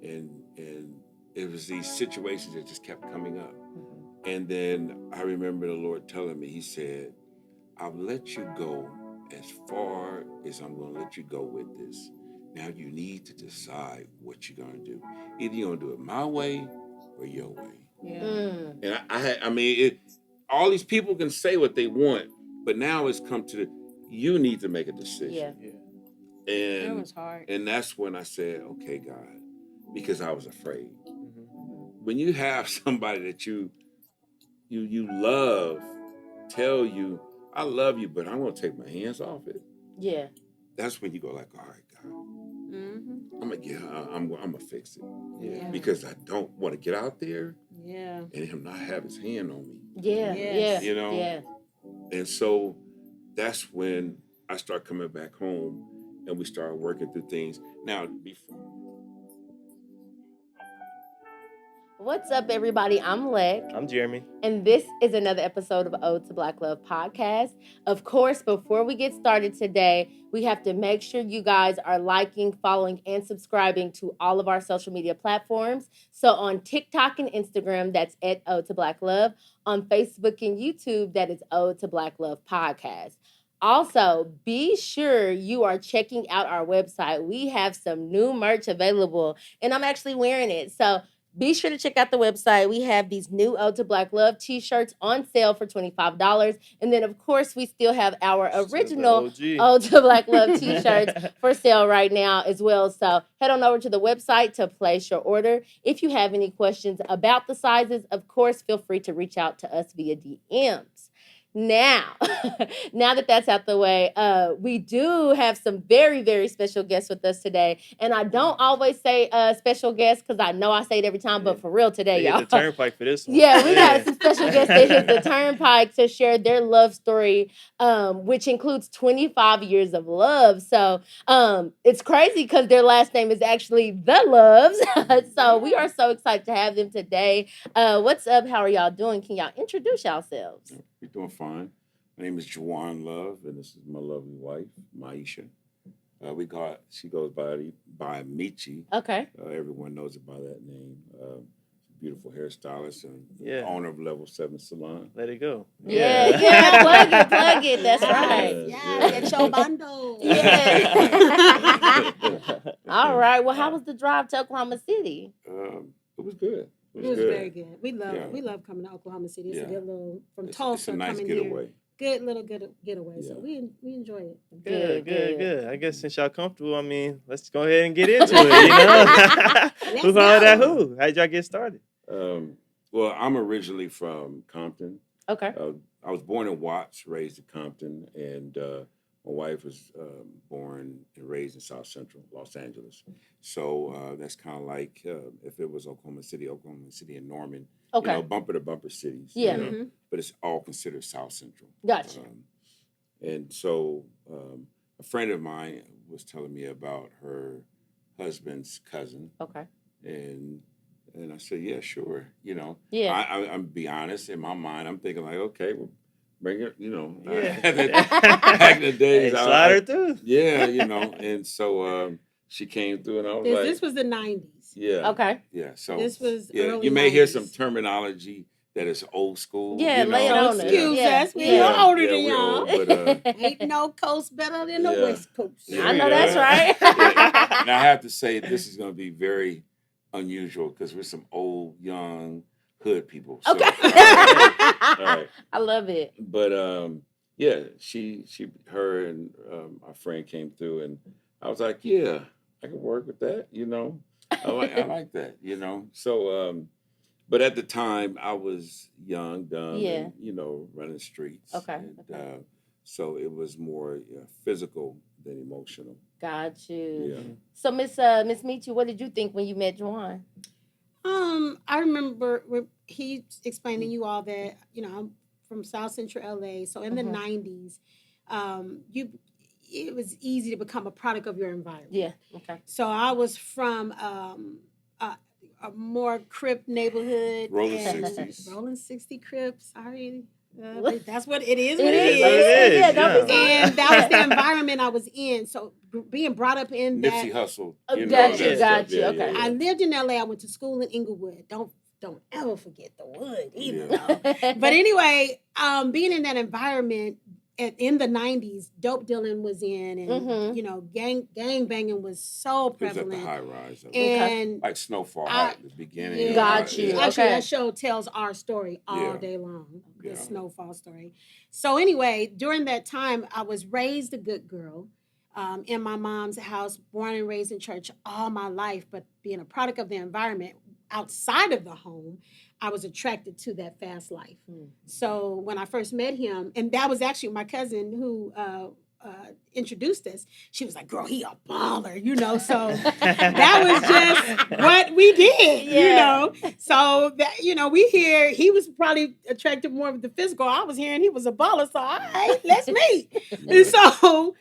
and it was these situations that just kept coming up. And then I remember the Lord telling me, He said, I'll let you go as far as I'm going to let you go with this. Now you need to decide what you're going to do. Either you're going to do it my way or your way. Yeah. And I mean, all these people can say what they want, but now it's come to you need to make a decision. That And was hard. and that's when I said, okay, God, because I was afraid. When you have somebody that you love tell you, I love you, but I'm gonna take my hands off it. Yeah. That's when you go like, all right, God, I'm gonna fix it. Yeah. Because I don't want to get out there Yeah. and him not have his hand on me. Yeah. Yes. You know? Yeah. And so that's when I start coming back home and we started working through things. Now, before. What's up, everybody? I'm Lex. I'm Jeremy. And this is another episode of Ode to Black Love podcast. Of course, before we get started today, we have to make sure you guys are liking, following, and subscribing to all of our social media platforms. So on TikTok and Instagram, that's at Ode to Black Love. On Facebook and YouTube, that is Ode to Black Love podcast. Also, be sure you are checking out our website. We have some new merch available, and I'm actually wearing it. So be sure to check out the website. We have these new Ode to Black Love t-shirts on sale for $25. And then, of course, we still have our original Ode to Black Love t-shirts for sale right now as well. So head on over to the website to place your order. If you have any questions about the sizes, of course, feel free to reach out to us via DMs. Now that that's out the way, we do have some very, very special guests with us today. And I don't always say special guests because I know I say it every time, but for real today, y'all. Hit the turnpike for this one. Yeah, we got some special guests that hit the turnpike to share their love story, which includes 25 years of love. So it's crazy because their last name is actually The Loves. So we are so excited to have them today. What's up? How are y'all doing? Can y'all introduce yourselves? We're doing fine. My name is Jajuan Love, and this is my lovely wife, Myechia. She goes by Myechia. Okay. Everyone knows her by that name. Beautiful hairstylist and owner of Level 7 Salon. Let it go. Yeah. Plug it. That's right. Get your bundle. Yeah. All right. Well, how was the drive to Oklahoma City? It was good. It was very good. We love coming to Oklahoma City. It's a good little from Tulsa. It's a nice coming getaway. Here. Good little getaway. Yeah. So we enjoy it. Good. I guess since y'all comfortable, I mean, let's go ahead and get into it. Who followed that who? How'd y'all get started? Well, I'm originally from Compton. Okay. I was born in Watts, raised in Compton, and my wife was born and raised in South Central Los Angeles. So that's kind of like if it was Oklahoma City and Norman. Okay. Bumper to bumper cities. Yeah. But it's all considered South Central. Gotcha. And so a friend of mine was telling me about her husband's cousin. Okay. And I said, yeah, sure. Yeah. I'm be honest, in my mind, I'm thinking like, okay, well, bring it, Yeah. Back in the days. Slide her through. Yeah, and so she came through and I was like. This was the 90s. Yeah. Okay. Yeah, so. This was early you may 90s. hear some terminology that is old school. Yeah, lay it on us. Excuse us. We're older than y'all. But, ain't no coast better than the West Coast. I know that's right. And I have to say, this is going to be very unusual because we're some old, young hood people. So, Okay. all right. I love it. But yeah, her and our friend came through, and I was like, yeah, I can work with that. I like that. So, but at the time, I was young, dumb, and, running the streets. Okay. And, so it was more physical than emotional. Got you. Yeah. So, Miss Myechia, what did you think when you met Jajuan? I remember he explained to you all that, I'm from South Central LA. So in the 90s, it was easy to become a product of your environment. Yeah. Okay. So I was from a more Crip neighborhood. Rolling 60s. Rolling 60 Crips. Sorry. But that's what it is. It What is. it what is. it is, Yeah, don't be yeah. And that was the environment I was in. So being brought up in that. Nipsey Hussle. Oh, You know, got that you, stuff. got you, Yeah, okay. yeah, I yeah. lived in LA. I went to school in Inglewood. Don't ever forget the wood either. Yeah. Though. But anyway, being in that environment in the 90s, dope dealing was in, and Mhm. you know, gang banging was so It was at the prevalent. high rise. Of it. And Like Snowfall I- High at the beginning. yeah. of Got the- you. yeah. Actually, Okay. that show tells our story all Yeah. day long, the Yeah. Snowfall story. So anyway, during that time, I was raised a good girl in my mom's house, born and raised in church all my life, but being a product of the environment outside of the home, I was attracted to that fast life. So when I first met him, and that was actually my cousin who introduced us, she was like, girl, he a baller, you know, so that was just what we did, you Yeah. know. So that, you know, we hear he was probably attracted more with the physical. I was hearing he was a baller, so all right, let's meet. And so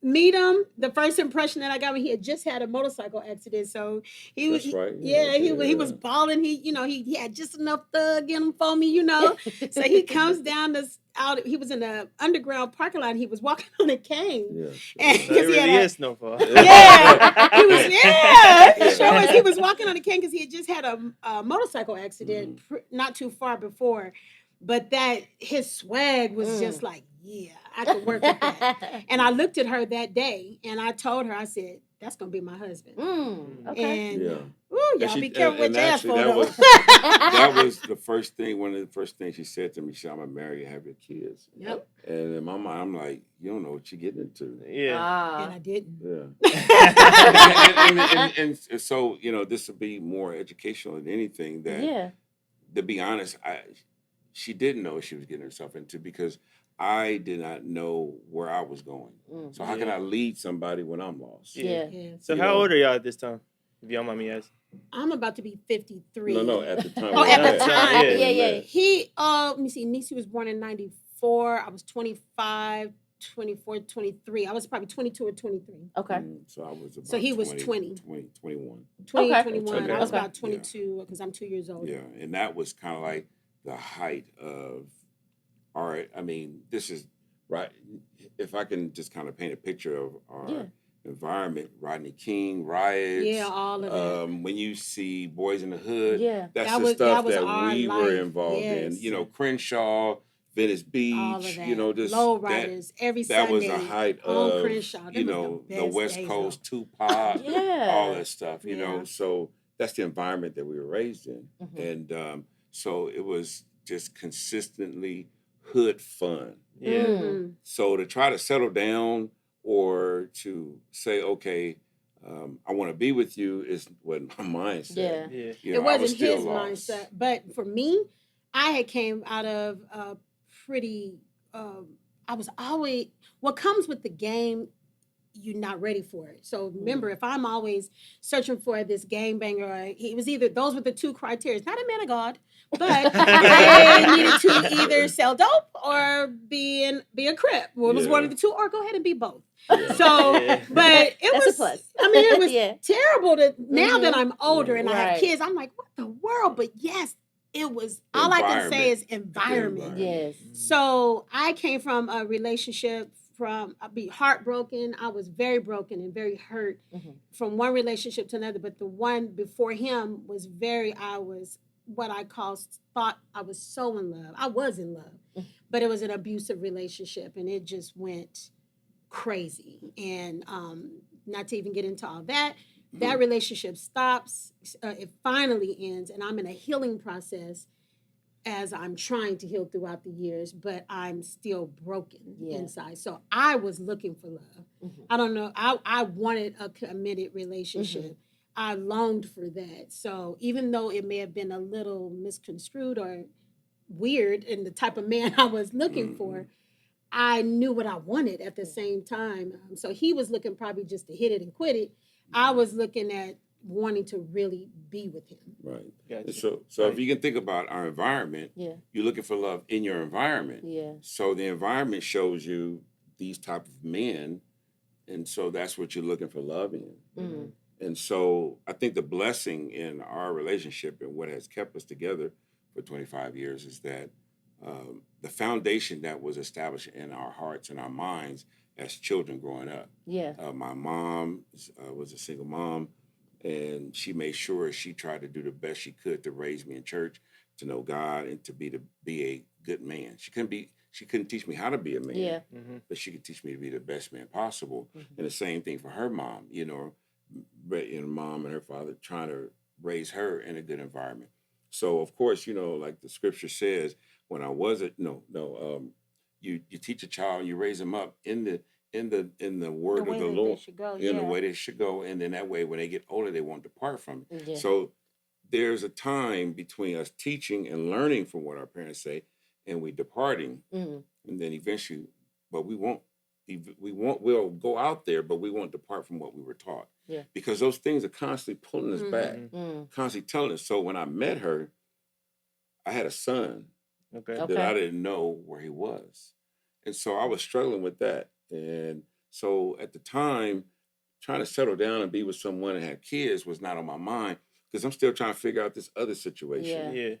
meet him. The first impression that I got when he had just had a motorcycle accident. So he was That's right. he was balling. He had just enough thug in him for me, you know. So he comes down this out. He was in the underground parking lot. And he was walking on a cane. Yeah. And It 'cause he really had is Snowfall. yeah, he was. Yeah, Yeah. sure was. He was walking on a cane because he had just had a motorcycle accident not too far before. But that his swag was just like, yeah, I could work with that. And I looked at her that day, and I told her, I said, "That's gonna be my husband." Okay. And Yeah. ooh, y'all she- be careful and what you ask actually, for. that though. was- That was the first thing. One of the first things she said to me, she said, "I'm gonna marry you, have your kids." Yep. And in my mind, I'm like, "You don't know what you're getting into." Yeah. And I didn't. Yeah. and so this would be more educational than anything. That Yeah. to be honest, she didn't know what she was getting herself into because I did not know where I was going. So how can I lead somebody when I'm lost? Yeah. Yeah. So You how know. old are y'all at this time? If y'all mind me asking. I'm about to be 53. No, at the time. Oh, we at the met. time. When we Yeah. met. He, let me see, Nisi was born in 94. I was 25, 24, 23. I was probably 22 or 23. Okay. So I was about So he was 20. 21. 20, Okay. 21. Okay. I was Okay. about 22 because I'm 2 years old. Yeah, and that was kind of like the height of our. I mean, this is right. If I can just kind of paint a picture of our environment, Rodney King riots. Yeah, all of that. When you see Boys in the Hood, Yeah. that's That the was- stuff that was that our we were life, involved in. yes. You know, Crenshaw, Venice Beach. All of that. You know, this Low that, riders every that was Sunday. the height on of Crenshaw. Them you was know the the best West days, Coast, though. Tupac, Yeah. all that stuff. You know, Yeah. so that's the environment that we were raised in, Mhm. and so it was just consistently hood fun. Yeah. Mhm. So to try to settle down or to say, okay, I want to be with you is what my mind said. Yeah. Yeah. You know, It I was wasn't still his lost. mindset, but for me, I had came out of a pretty. I was always what comes with the game. You're not ready for it. So remember, if I'm always searching for this game banger, he was either those were the two criteria. Not a man of God, but I needed to either sell dope or be a crip. Well, it was one of the two, or go ahead and be both. Yeah. So, Yeah. but it That's a was plus. I mean, it was Yeah. terrible to now Mhm. that I'm older and I Right. have kids. I'm like, what the world? But yes, it was. All I can say is environment. Yes. So I came from a relationship I'd be heartbroken. I was very broken and very hurt from one relationship to another. But the one before him was I was what I thought I was so in love. I was in love, but it was an abusive relationship and it just went crazy. And not to even get into all that, that relationship stops. It finally ends and I'm in a healing process as I'm trying to heal throughout the years, but I'm still broken inside. So I was looking for love. I don't know. I wanted a committed relationship. I longed for that. So even though it may have been a little misconstrued or weird in the type of man I was looking for, I knew what I wanted at the same time. So he was looking probably just to hit it and quit it. I was looking at wanting to really be with him. Right. Gotcha. So if you can think about our environment, you're looking for love in your environment. Yeah. So the environment shows you these type of men, and so that's what you're looking for love in. Mhm. And so I think the blessing in our relationship and what has kept us together for 25 years is that the foundation that was established in our hearts and our minds as children growing up. Yeah. My mom was a single mom, and she made sure she tried to do the best she could to raise me in church, to know God, and to be a good man. She couldn't teach me how to be a man, Yeah. but she could teach me to be the best man possible. And the same thing for her mom, mom and her father trying to raise her in a good environment. So of course, like the scripture says, when I wasn't, you teach a child, you raise them up in the word of the Lord, in the way they should go, and then that way when they get older, they won't depart from it. Yeah. So there's a time between us teaching and learning from what our parents say, and we departing, and then eventually, but we'll go out there, but we won't depart from what we were taught. Yeah. Because those things are constantly pulling us back, constantly telling us. So when I met her, I had a son that I didn't know where he was. And so I was struggling with that. And so at the time, trying to settle down and be with someone and have kids was not on my mind, because I'm still trying to figure out this other situation. Yeah.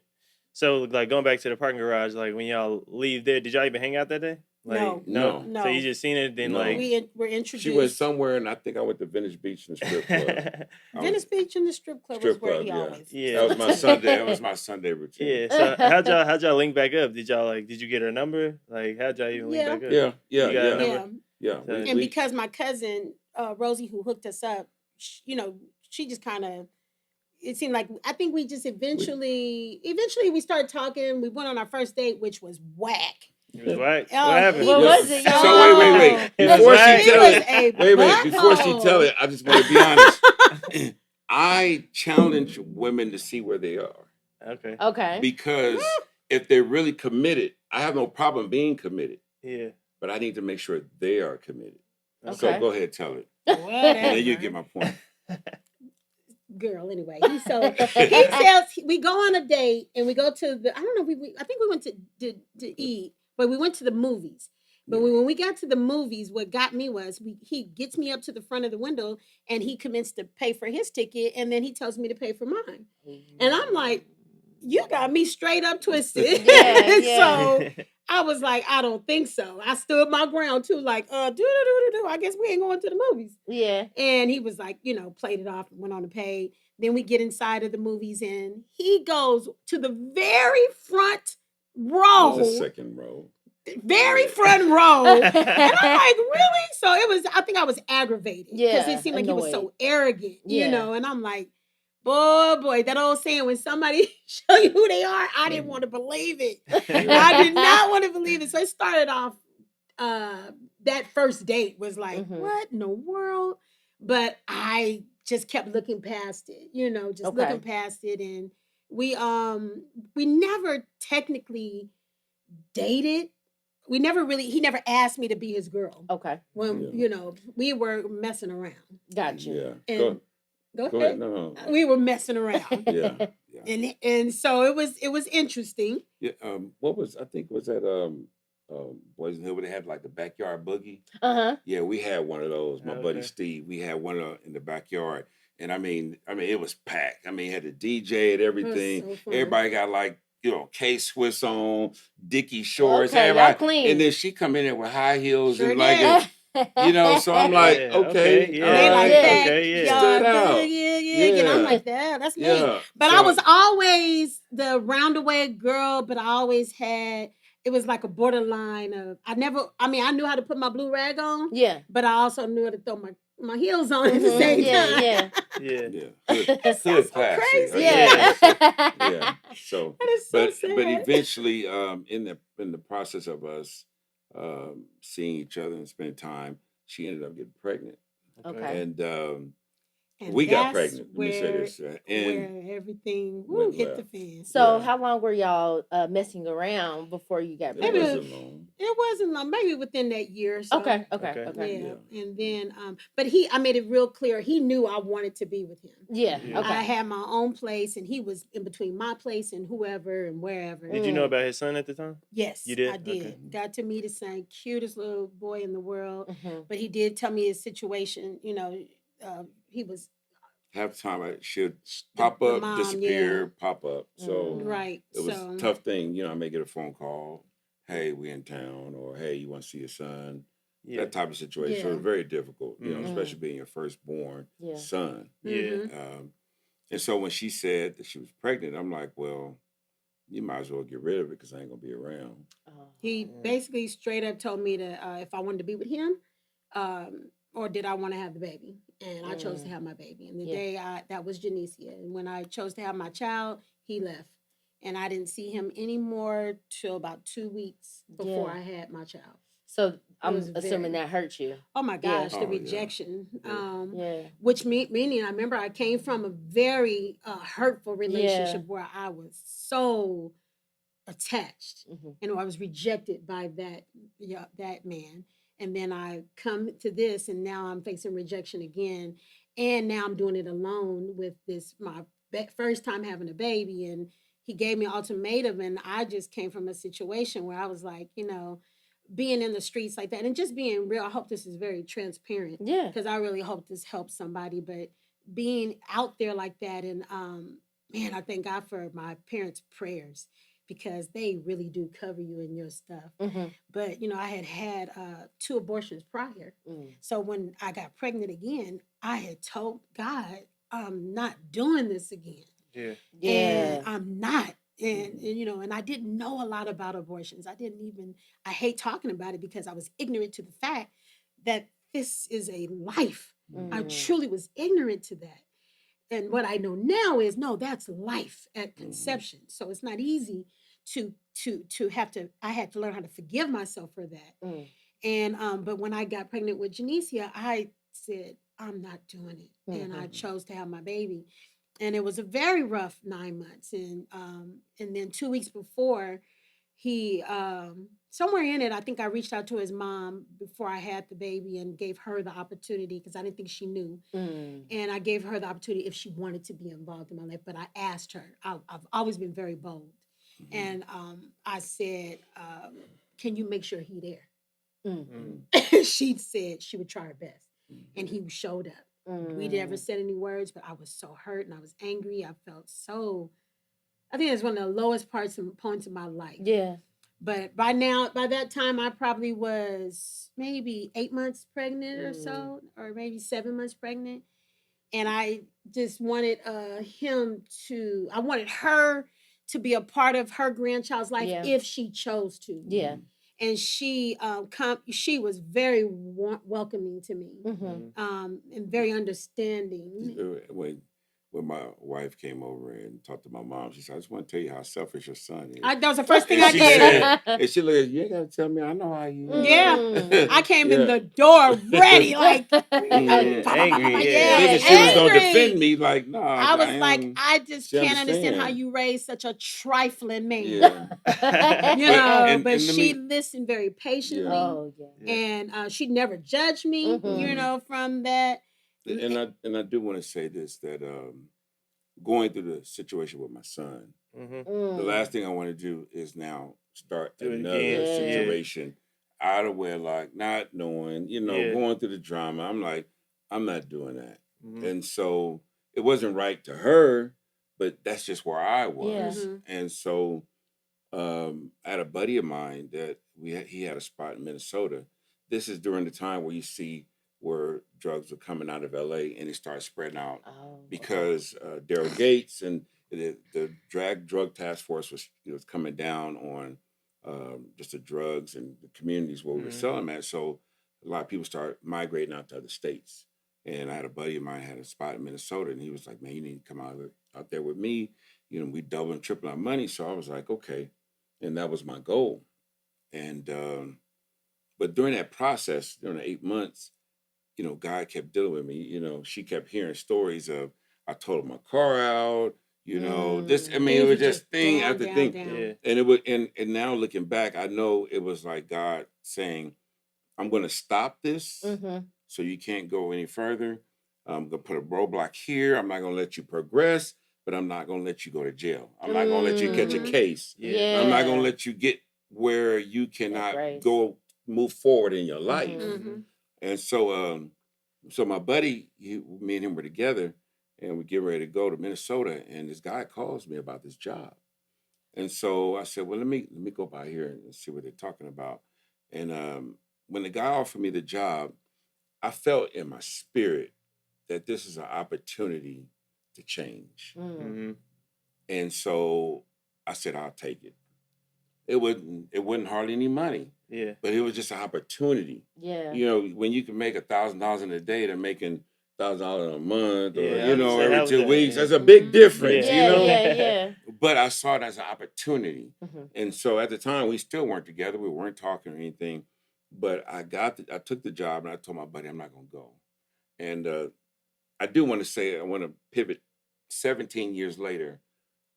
So, like, going back to the parking garage, like, when y'all leave there, did y'all even hang out that day? Like, No. So you just seen it, then, No. like... We were introduced. She went somewhere, and I think I went to Venice Beach and the strip club. Venice Beach and the strip club was where he always. Yeah. That was my Sunday. That was my Sunday routine. Yeah. So how'd y'all link back up? Did you get her number? Like, how'd y'all even link back up? Yeah. You got a number? Yeah. And because my cousin Rosie, who hooked us up, she just kind of. It seemed like I think we just eventually we started talking. We went on our first date, which was whack. It was whack. Oh, What happened? What was it, y'all? So wait. Before she tell it, I just want to be honest. I challenge women to see where they are. Okay. Because if they're really committed, I have no problem being committed. Yeah. But I need to make sure they are committed. Okay. So go ahead, tell it. Whatever. And then you get my point. Girl, anyway, he tells we go on a date and we go to the. I don't know. I think we went to eat, but we went to the movies. But when we got to the movies, what got me was he gets me up to the front of the window and he commits to pay for his ticket, and then he tells me to pay for mine, and I'm like, you got me straight up twisted. So I was like, I don't think so. I stood my ground too, like, I guess we ain't going to the movies. Yeah. And he was like, played it off and went on to pay. Then we get inside of the movies and he goes to the very front row. It was the second row. Very front row. And I'm like, really? So I think I was aggravated. Because it seemed like he was so arrogant, and I'm like, boy, that old saying, when somebody show you who they are, I didn't want to believe it. I did not want to believe it. So it started off, that first date was like, what in the world? But I just kept looking past it, looking past it. And we never technically dated. He never asked me to be his girl. Okay. When, we were messing around. Gotcha. Yeah. And, Go ahead. No. We were messing around. Yeah. And so it was interesting. Yeah. Was that Boys in the Hood where they had like the backyard boogie? Yeah, we had one of those. My buddy Steve, we had one in the backyard, and I mean, it was packed. I mean, it had a DJ and everything. So everybody got like K-Swiss on, Dickie shorts. Okay, everybody, clean. and then she come in there with high heels and did. so I'm like, okay. They like that. Stood out. And I'm like, that's me. But I was always the roundaway girl, but I always had, it was like a borderline of, I knew how to put my blue rag on. Yeah. But I also knew how to throw my heels on at the same time. Good so class. Crazy. Yeah. So, but eventually, in the process of us seeing each other and spending time, she ended up getting pregnant. Okay. And we got pregnant. Where everything hit the fan. So how long were y'all messing around before you got pregnant? It wasn't long. Maybe within that year. So. Okay. Yeah. And then, but I made it real clear. He knew I wanted to be with him. Yeah. Okay. I had my own place, and he was in between my place and whoever and wherever. Did you know about his son at the time? Yes, you did. I did. Okay. Got to meet his son, cutest little boy in the world. But he did tell me his situation. He was half the time she'd The- pop the up, mom, disappear, yeah. pop up. So Right. it was So a tough thing. You know, I may get a phone call, hey, we in town, or hey, you want to see your son? Yeah. That type of situation. So Yeah. it's very difficult, you know, Mhm. especially being your firstborn Yeah. son. Yeah. mhm. And so when she said that she was pregnant, I'm like, well, you might as well get rid of it because I ain't gonna be around. Oh. He Yeah. basically straight up told me to if I wanted to be with him, or did I want to have the baby, and I chose to have my baby. And the Yeah. day that was Janicia, and when I chose to have my child, he left, and I didn't see him anymore till about 2 weeks before Yeah. I had my child. So I'm was assuming very- that hurt you. Oh my Yeah. gosh, Oh, the yeah. rejection. Yeah. Yeah. Which meaning I remember I came from a very hurtful relationship where I was so attached, Mhm. and I was rejected by that man. And then I come to this, and now I'm facing rejection again, and now I'm doing it alone with this my first time having a baby, and he gave me an ultimatum, and I just came from a situation where I was like, being in the streets like that, and just being real. I hope this is very transparent, Yeah. because I really hope this helps somebody. But being out there like that, and man, I thank God for my parents' prayers, because they really do cover you in your stuff. Mhm. But I had 2 abortions prior, so when I got pregnant again, I had told God, I'm not doing this again, Yeah. Yeah. and I'm not. And I didn't know a lot about abortions. I hate talking about it because I was ignorant to the fact that this is a life. I Mhm. truly was ignorant to that. And what I know now is, no, that's life at conception. So it's not easy to have to. I had to learn how to forgive myself for that. Mm. And but when I got pregnant with Janicia, I said, I'm not doing it, and I Mhm. chose to have my baby. And it was a very rough 9 months, and then 2 weeks before, he somewhere in it, I think I reached out to his mom before I had the baby and gave her the opportunity, because I didn't think she knew, Mm. and I gave her the opportunity if she wanted to be involved in my life. But I asked her. I've always been very bold, and I said, "Can you make sure he there?" Mm. She said she would try her best, and he showed up. We never said any words, but I was so hurt and I was angry. I felt so. I think it's one of the lowest points of my life. Yeah. But by that time, I probably was maybe 8 months pregnant or so, or maybe 7 months pregnant. And I just wanted I wanted her to be a part of her grandchild's life, Yeah. if she chose to. Yeah. And she was very welcoming to me, Mhm. and very understanding. When my wife came over and talked to my mom, she said, I just want to tell you how selfish your son is. That was the first thing And I she did. said, and she looked, you ain't got to tell me, I know how you is. Yeah. I came in Yeah. the door ready, like, Angry, yeah. Thinking she was going to angry. defend me, like, no, I was like, am. I just She can't understand how understand. you raised such a trifling man. Yeah. But and she listened very patiently, Oh yeah. and she never judged me, Mhm. from that. And I do want to say this, that going through the situation with my son, the last thing I want to do is now start Do it another again. Yeah. situation out of wedlock, not knowing, Yeah. going through the drama. I'm like, I'm not doing that. Mhm. And so it wasn't right to her, but that's just where I was. Yeah. Mhm. And so I had a buddy of mine that he had a spot in Minnesota. This is during the time where you see where drugs were coming out of LA and it started spreading out Oh. because Daryl Gates and the drug task force was coming down on just the drugs and the communities where we were selling them at. So a lot of people started migrating out to other states. And I had a buddy of mine had a spot in Minnesota, and he was like, "Man, you need to come out there with me. We double and triple our money." So I was like, "Okay," and that was my goal. And but during that process, during the 8 months, God kept dealing with me. She kept hearing stories of I totaled my car out. This. I mean, it Things was were just thing down, after down, thing, down. Yeah. and it would. And now looking back, I know it was like God saying, "I'm going to stop this, so you can't go any further. I'm going to put a roadblock here. I'm not going to let you progress, but I'm not going to let you go to jail. I'm not going to let you catch a case. Yeah. I'm not going to let you get where you cannot move forward in your life." Mhm. And so, so my buddy, me and him were together, and we get ready to go to Minnesota, and this guy calls me about this job. And so I said, well, let me go by here and see what they're talking about. And when the guy offered me the job, I felt in my spirit that this is an opportunity to change. Mm-hmm. And so I said, I'll take it. It wasn't hardly any money. Yeah. But it was just an opportunity. Yeah. You know, when you can make $1,000 in a day, they're making $1,000 a month, or Yeah, every 2 weeks. yeah. That's a big difference, Yeah, you know. yeah. But I saw it as an opportunity, Mm-hmm. and so at the time we still weren't together. We weren't talking or anything. But I took the job, and I told my buddy I'm not going to go. And I do want to say I want to pivot. 17 years later,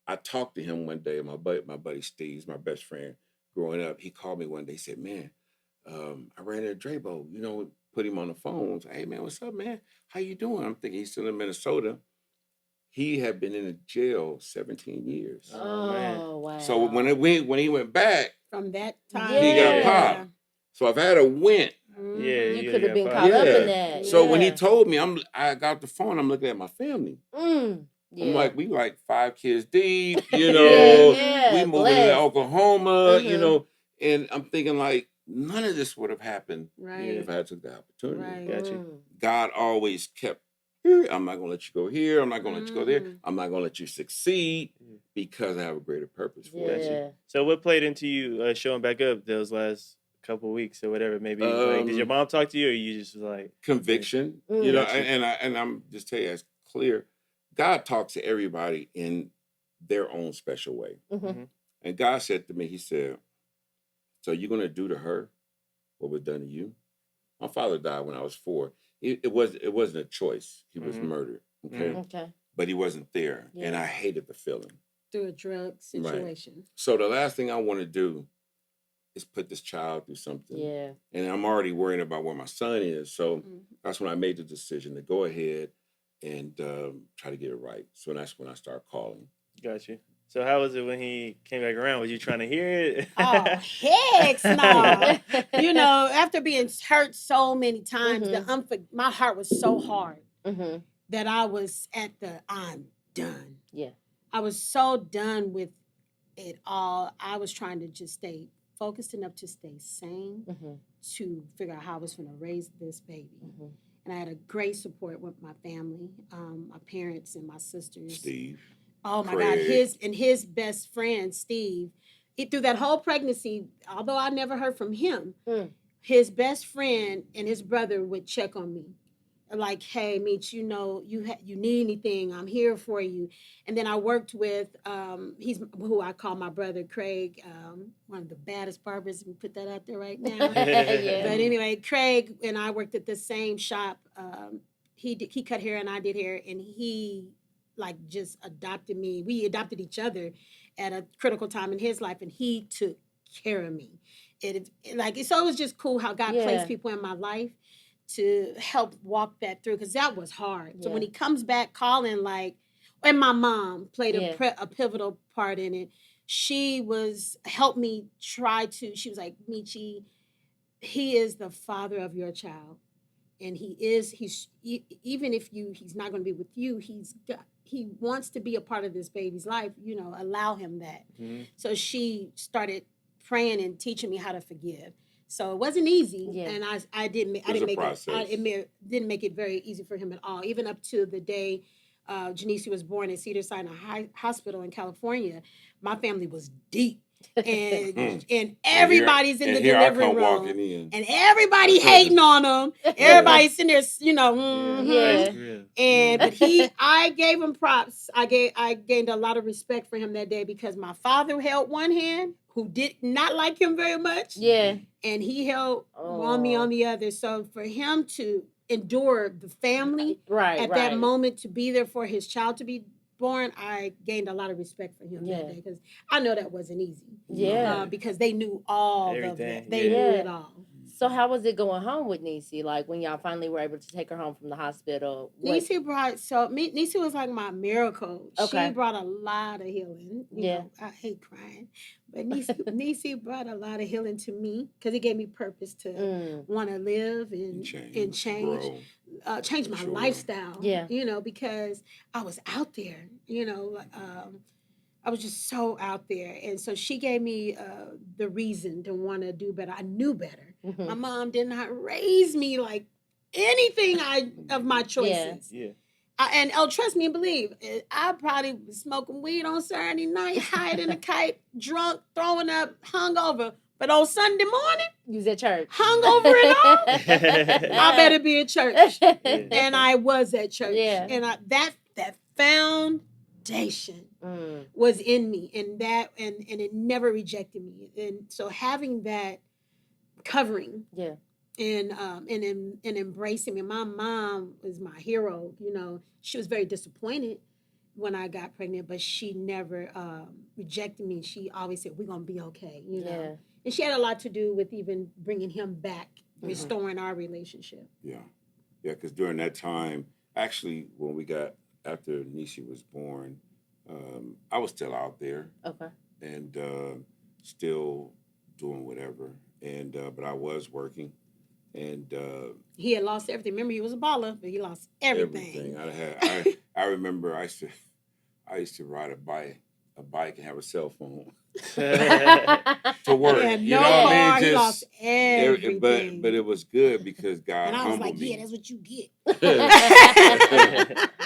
I talked to him one day. My buddy Steve, he's my best friend growing up. He called me one day. He said, "Man, I ran into Drabo, you know, put him on the phone. Hey, man, what's up, man? How you doing?" I'm thinking he's still in Minnesota. He had been in a jail 17 years. Oh, man. Wow. So when he went back, From that time, he got Yeah. popped. So if I had a went, Yeah, you could have been got caught up in Yeah. that. So when he Yeah. told me, I got the phone. I'm looking at my family. Yeah. I'm like, we like 5 kids deep, you Yeah, know. yeah, We moving blessed. to Oklahoma, you Mhm. know. And I'm thinking like, none of this would have happened Right. if I had took the opportunity. Right. Got you. God always kept, here, I'm not gonna let you go here. I'm not gonna let you go there. Mhm. I'm not gonna let you succeed because I have a greater purpose for Yeah. you. So what played into you showing back up those last couple weeks or whatever? Maybe like, did your mom talk to you, or you just was like Conviction, Mm. you know, Gotcha. and I'm just tell you, it's clear. God talks to everybody in their own special way. Mhm. And God said to me, He said, "So you're gonna do to her what was done to you?" My father died when I was 4. It wasn't a choice. He was Mhm. murdered. Okay. Okay. But he wasn't there. And Yeah. I hated the feeling. Through a drug situation. So the last thing I want to do is put this child through something. Yeah. And I'm already worried about where my son is. So Mhm. that's when I made the decision to go ahead and try to get it right. So that's when I started calling. Got you. So how was it when he came back around? Was you trying to hear it? Oh, heck no. You know, after being hurt so many times, my heart was so hard that I was at I'm done. Yeah. I was so done with it all. I was trying to just stay focused enough to stay sane, to figure out how I was going to raise this baby. And I had a great support with my family, my parents and my sisters. Steve. Oh my Craig. God, his best friend, Steve, through that whole pregnancy, although I never heard from him, his best friend and his brother would check on me. Like, hey, Meech, you know, you need anything, I'm here for you. And then I worked with, he's who I call my brother, Craig, one of the baddest barbers. We put that out there right now. Yeah. But anyway, Craig and I worked at the same shop. He cut hair and I did hair, and he like just adopted me. We adopted each other at a critical time in his life, and he took care of me. So it was just cool how God placed people in my life to help walk that through, because that was hard. Yeah. So when he comes back calling, like, and my mom played a pivotal part in it. She helped me she was like, Michi, he is the father of your child. And even if he's not going to be with you, he wants to be a part of this baby's life, you know, allow him that. So she started praying and teaching me how to forgive. So it wasn't easy, and I didn't make it very easy for him at all. Even up to the day Janice was born at Cedars-Sinai Hospital in California, my family was deep. And everybody's in the delivery room, and everybody hating on him. Everybody's sitting there, you know. But I gave him props. I gained a lot of respect for him that day, because my father held one hand, who did not like him very much. Yeah. And he held on me on the other. So for him to endure the family at that moment, to be there for his child to be born, I gained a lot of respect for him that day, because I know that wasn't easy. Yeah. Because they knew all Everything. of that. They knew it all. So how was it going home with Niecy? Like when y'all finally were able to take her home from the hospital? Niecy was like my miracle. Okay. She brought a lot of healing. You know, I hate crying. But Niecy brought a lot of healing to me, because it gave me purpose to want to live and change. change my Sure. lifestyle. Yeah. You know, because I was out there. You know, I was just so out there, and so she gave me the reason to want to do better. I knew better. Mhm. My mom did not raise me like anything of my choices. Yeah. And trust me and believe, I probably was smoking weed on Saturday night, hiding a kite, drunk, throwing up, hungover. But on Sunday morning, You was at church. hungover and all, I better be at church. And I was at church. Yeah. And that foundation was in me, and it never rejected me. And so having that covering, Yeah. and embracing me. My mom was my hero. You know, she was very disappointed when I got pregnant, but she never rejected me. She always said, "We're gonna be okay." You know, Yeah. and she had a lot to do with even bringing him back, restoring our relationship. Yeah, because during that time, actually, when we got after Nishi was born, I was still out there Okay. and still doing whatever, and but I was working, and He had lost everything. Remember, he was a baller, but he lost everything. I remember I used to ride a bike and have a cell phone to work. He had You no know what I car. mean? He lost everything. But it was good because God and I was humbled like, me. "Yeah, that's what you get."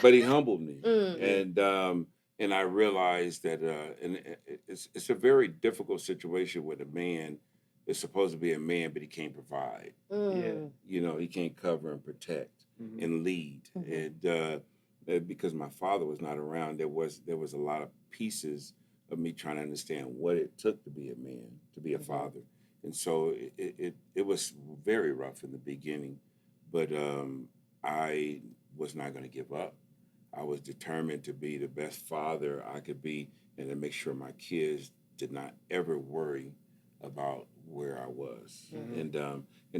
But He humbled me, Mm. and I realized that and it's a very difficult situation with a man is supposed to be a man, but he can't provide. Mm. You know, he can't cover and protect and lead. And because my father was not around, there was a lot of pieces of me trying to understand what it took to be a man, to be a father. And so it was very rough in the beginning, but I was not going to give up. I was determined to be the best father I could be and to make sure my kids did not ever worry about where I was. And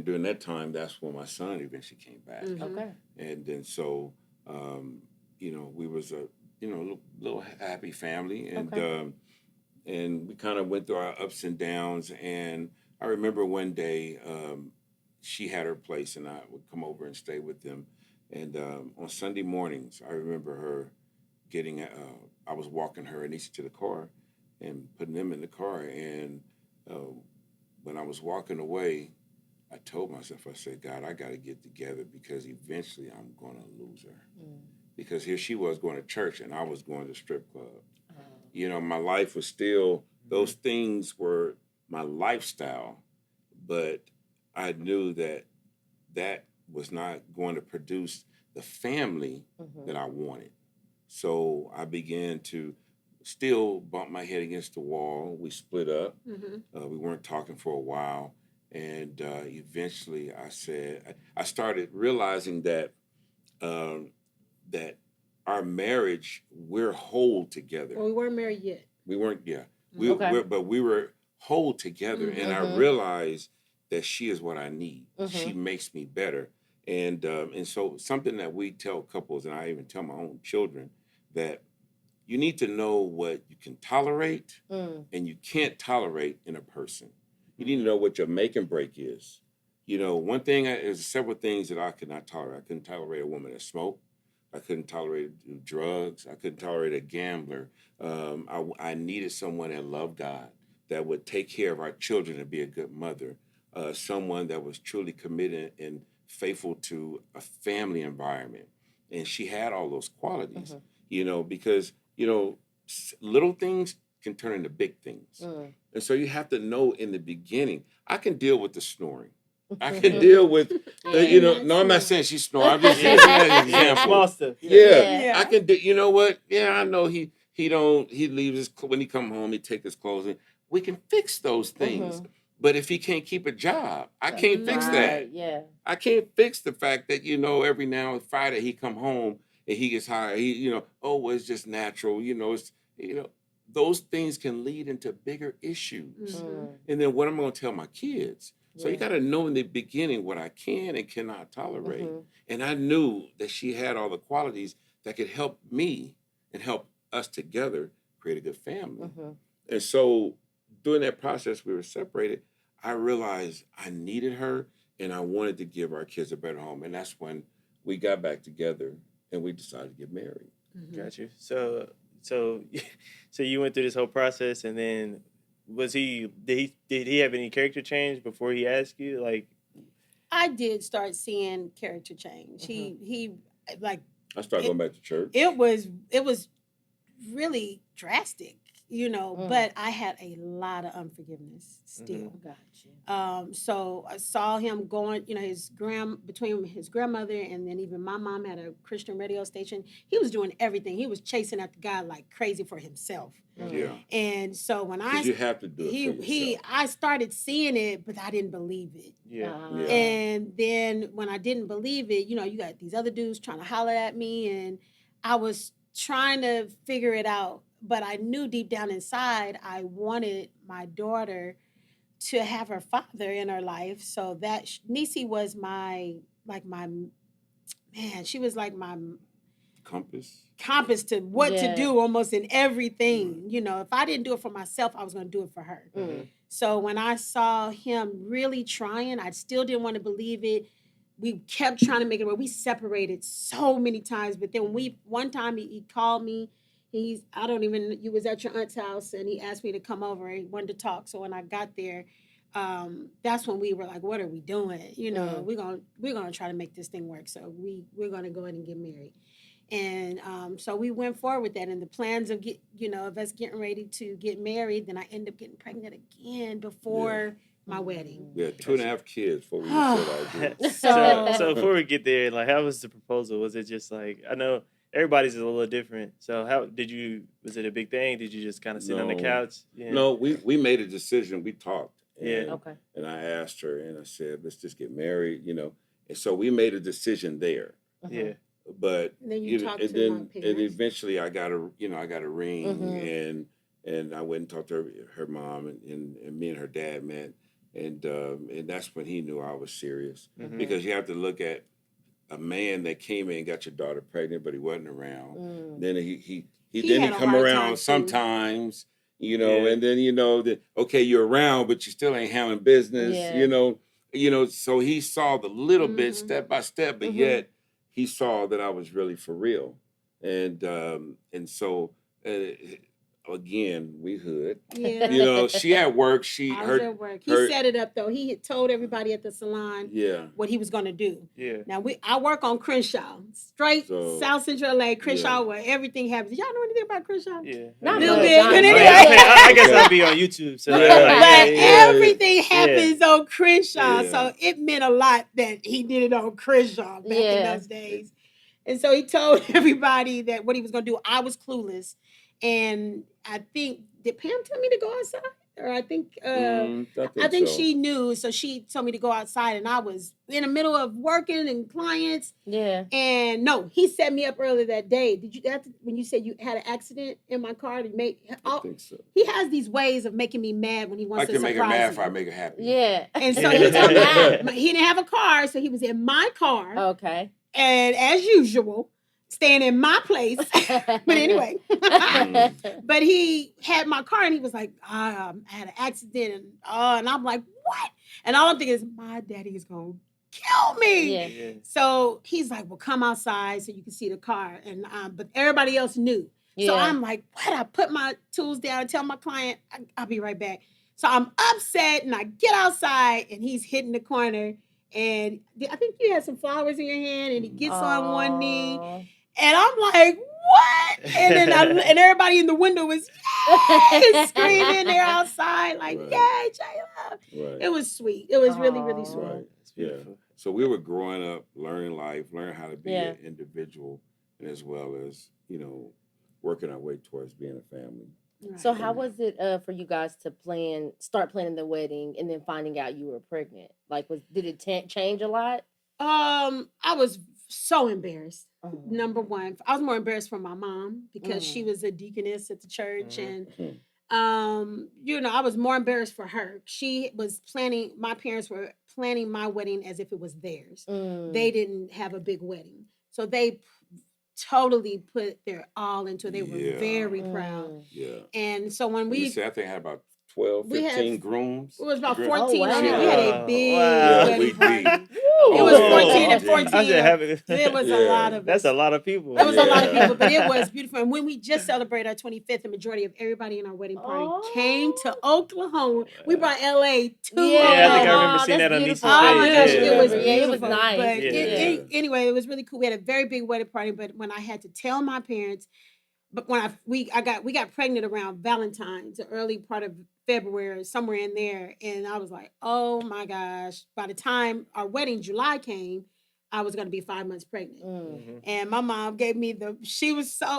during that time, that's when my son eventually came back. Okay. And then so, you know, we was a little happy family, and and we kind of went through our ups and downs. And I remember one day she had her place, and I would come over and stay with them. And on Sunday mornings, I remember her getting. I was walking her and Nisha to the car, and putting them in the car. And when I was walking away, I told myself, I said, God, I got to get together because eventually I'm going to lose her. Because here she was going to church and I was going to strip club. You know, my life was still, those things were my lifestyle, but I knew that that was not going to produce the family that I wanted. So I began to still bump my head against the wall. We split up. We weren't talking for a while. And eventually I started realizing that that our marriage, we're whole together. Well, we weren't married yet. We weren't, yeah. But we were whole together. And I realized that she is what I need. She makes me better. And so something that we tell couples, and I even tell my own children, that you need to know what you can tolerate and you can't tolerate in a person. You need to know what your make and break is. You know, one thing, there's several things that I could not tolerate. I couldn't tolerate a woman that smoked. I couldn't tolerate drugs. I couldn't tolerate a gambler. I needed someone that loved God, that would take care of our children and be a good mother. Someone that was truly committed and faithful to a family environment. And she had all those qualities, you know, because, you know, little things can turn into big things. And so you have to know in the beginning, I can deal with the snoring. I can deal with, you know, no, I'm not saying she's snoring. I'm just using that as an example. Small stuff. Yeah. I can do, you know what? Yeah, I know he leaves his, when he come home, he take his clothes in. We can fix those things. But if he can't keep a job, I can't fix that. Yeah. I can't fix the fact that, you know, every now and Friday he come home and he gets hired. He, you know, oh, well, it's just natural. You know, it's, you know, those things can lead into bigger issues. And then what I'm going to tell my kids. So you got to know in the beginning what I can and cannot tolerate. And I knew that she had all the qualities that could help me and help us together create a good family. And so during that process, we were separated. I realized I needed her and I wanted to give our kids a better home. And that's when we got back together and we decided to get married. Mhm. Got you. So so you went through this whole process, and then did he have any character change before he asked you? Like, I did start seeing character change. Mhm. He like I started going back to church. it was really drastic, Mm. but I had a lot of unforgiveness still. Got you. So I saw him going, between his grandmother and then even my mom had a Christian radio station. He was doing everything. He was chasing after God like crazy for himself. Yeah. And so when Because you have to do it for yourself. I started seeing it, but I didn't believe it. yeah. Yeah. And then when I didn't believe it, you got these other dudes trying to holler at me, and I was trying to figure it out. But I knew deep down inside I wanted my daughter to have her father in her life. So that Nisi was my man. She was like my compass to what to do almost in everything. If I didn't do it for myself, I was going to do it for her. Mm. So when I saw him really trying, I still didn't want to believe it. We kept trying to make it work. We separated so many times, but then one time he called me. You was at your aunt's house, and he asked me to come over. He wanted to talk. So when I got there, that's when we were like, "What are we doing? We're gonna try to make this thing work. So we're gonna go ahead and get married." And so we went forward with that. And the plans of of us getting ready to get married, then I ended up getting pregnant again before my wedding. We had 2.5 kids before we said I did. So before we get there, like, how was the proposal? Was it just like, I know everybody's a little different. So how was it a big thing? Did you just kind of sit on the No. couch? Yeah. No, we made a decision. We talked. And, Yeah. Okay. And I asked her, and I said, let's just get married, And so we made a decision there. Yeah. But And then you talked to my and parents. eventually I got a ring, Mhm. and I went and talked to her mom, and me and her dad met, and that's when he knew I was serious, Mhm. because you have to look at a man that came in and got your daughter pregnant, but he wasn't around. Mm. Then he He didn't had a come hard time, around too. sometimes, Yeah. and then that okay, you're around, but you still ain't handling business, Yeah. So he saw the little bit Mhm. step by step, but Mhm. yet he saw that I was really for real, and so again we hood. Yeah. She at work. I was at work. He set it up though. He had told everybody at the salon Yeah. what he was going to do. Yeah. Now I work on Crenshaw, straight So, South Central LA, Crenshaw, yeah. where everything happens. Y'all know anything about Crenshaw? Yeah. Not Little much. bit, Not but much. anyway. I guess I'll be on YouTube. So Yeah. like, But yeah. everything happens on Crenshaw, Yeah. so it meant a lot that he did it on Crenshaw back in Yeah. those days. And so he told everybody that what he was going to do. I was clueless, and I think did Pam tell me to go outside, or I think I think so. she knew, so she told me to go outside, and I was in the middle of working and clients. Yeah. And no, he set me up early that day. Did you when you said you had an accident in my car? I think so. He has these ways of making me mad when he wants I to can surprise make her mad me. if I make her happy. Yeah. And so he told me he didn't have a car, so he was in my car, Okay. and as usual, staying in my place. But anyway, but he had my car, and he was like, I had an accident, and I'm like, what? And all I'm thinking is, my daddy is gonna kill me. Yeah. Yeah. So he's like, well, come outside so you can see the car. And but everybody else knew. Yeah. So I'm like, what? I put my tools down and tell my client, I'll be right back. So I'm upset, and I get outside, and he's hitting the corner. And I think you had some flowers in your hand, and he gets on one knee. Aw. And I'm like, what? And then and everybody in the window was screaming. They're outside, like, Right. yay, Jayla. Right. It was sweet. It was really, really Aw. sweet. Right. It's Yeah. beautiful. So we were growing up, learning life, learning how to be Yeah. an individual, and as well as working our way towards being a family. Right. So how was it for you guys to start planning the wedding and then finding out you were pregnant? Like, did it change a lot? I was so embarrassed. Oh. Number one, I was more embarrassed for my mom because she was a deaconess at the church, Mhm. and I was more embarrassed for her. She was planning. My parents were planning my wedding as if it was theirs. Mm. They didn't have a big wedding, so they totally put their all into it. They were Yeah. very proud. Mm. Yeah. And so when We we said, I think I had about 12, We had- 15 grooms. It was about Groom- 14 wow. on it. We had a big Yeah, wedding we party. did. It was Woo! 14 and Oh, 14. I said, It was a Yeah. lot of that's us. a lot of people. It was a lot of Yeah. people, but it was beautiful. And when we just celebrated our 25th, the majority of everybody in our wedding party came to Oklahoma. We brought LA to Yeah, I think I Oklahoma. remember seeing that's that on beautiful. Niece's Oh my page. gosh, Yeah. it was Yeah, beautiful. it was nice. But Yeah. anyway, it was really cool. We had a very big wedding party, but when I had to tell my parents, but when we got pregnant around Valentine's, the early part of February, somewhere in there, and I was like, oh my gosh! By the time our wedding, July came, I was going to be 5 months pregnant, Mm. and my mom gave me my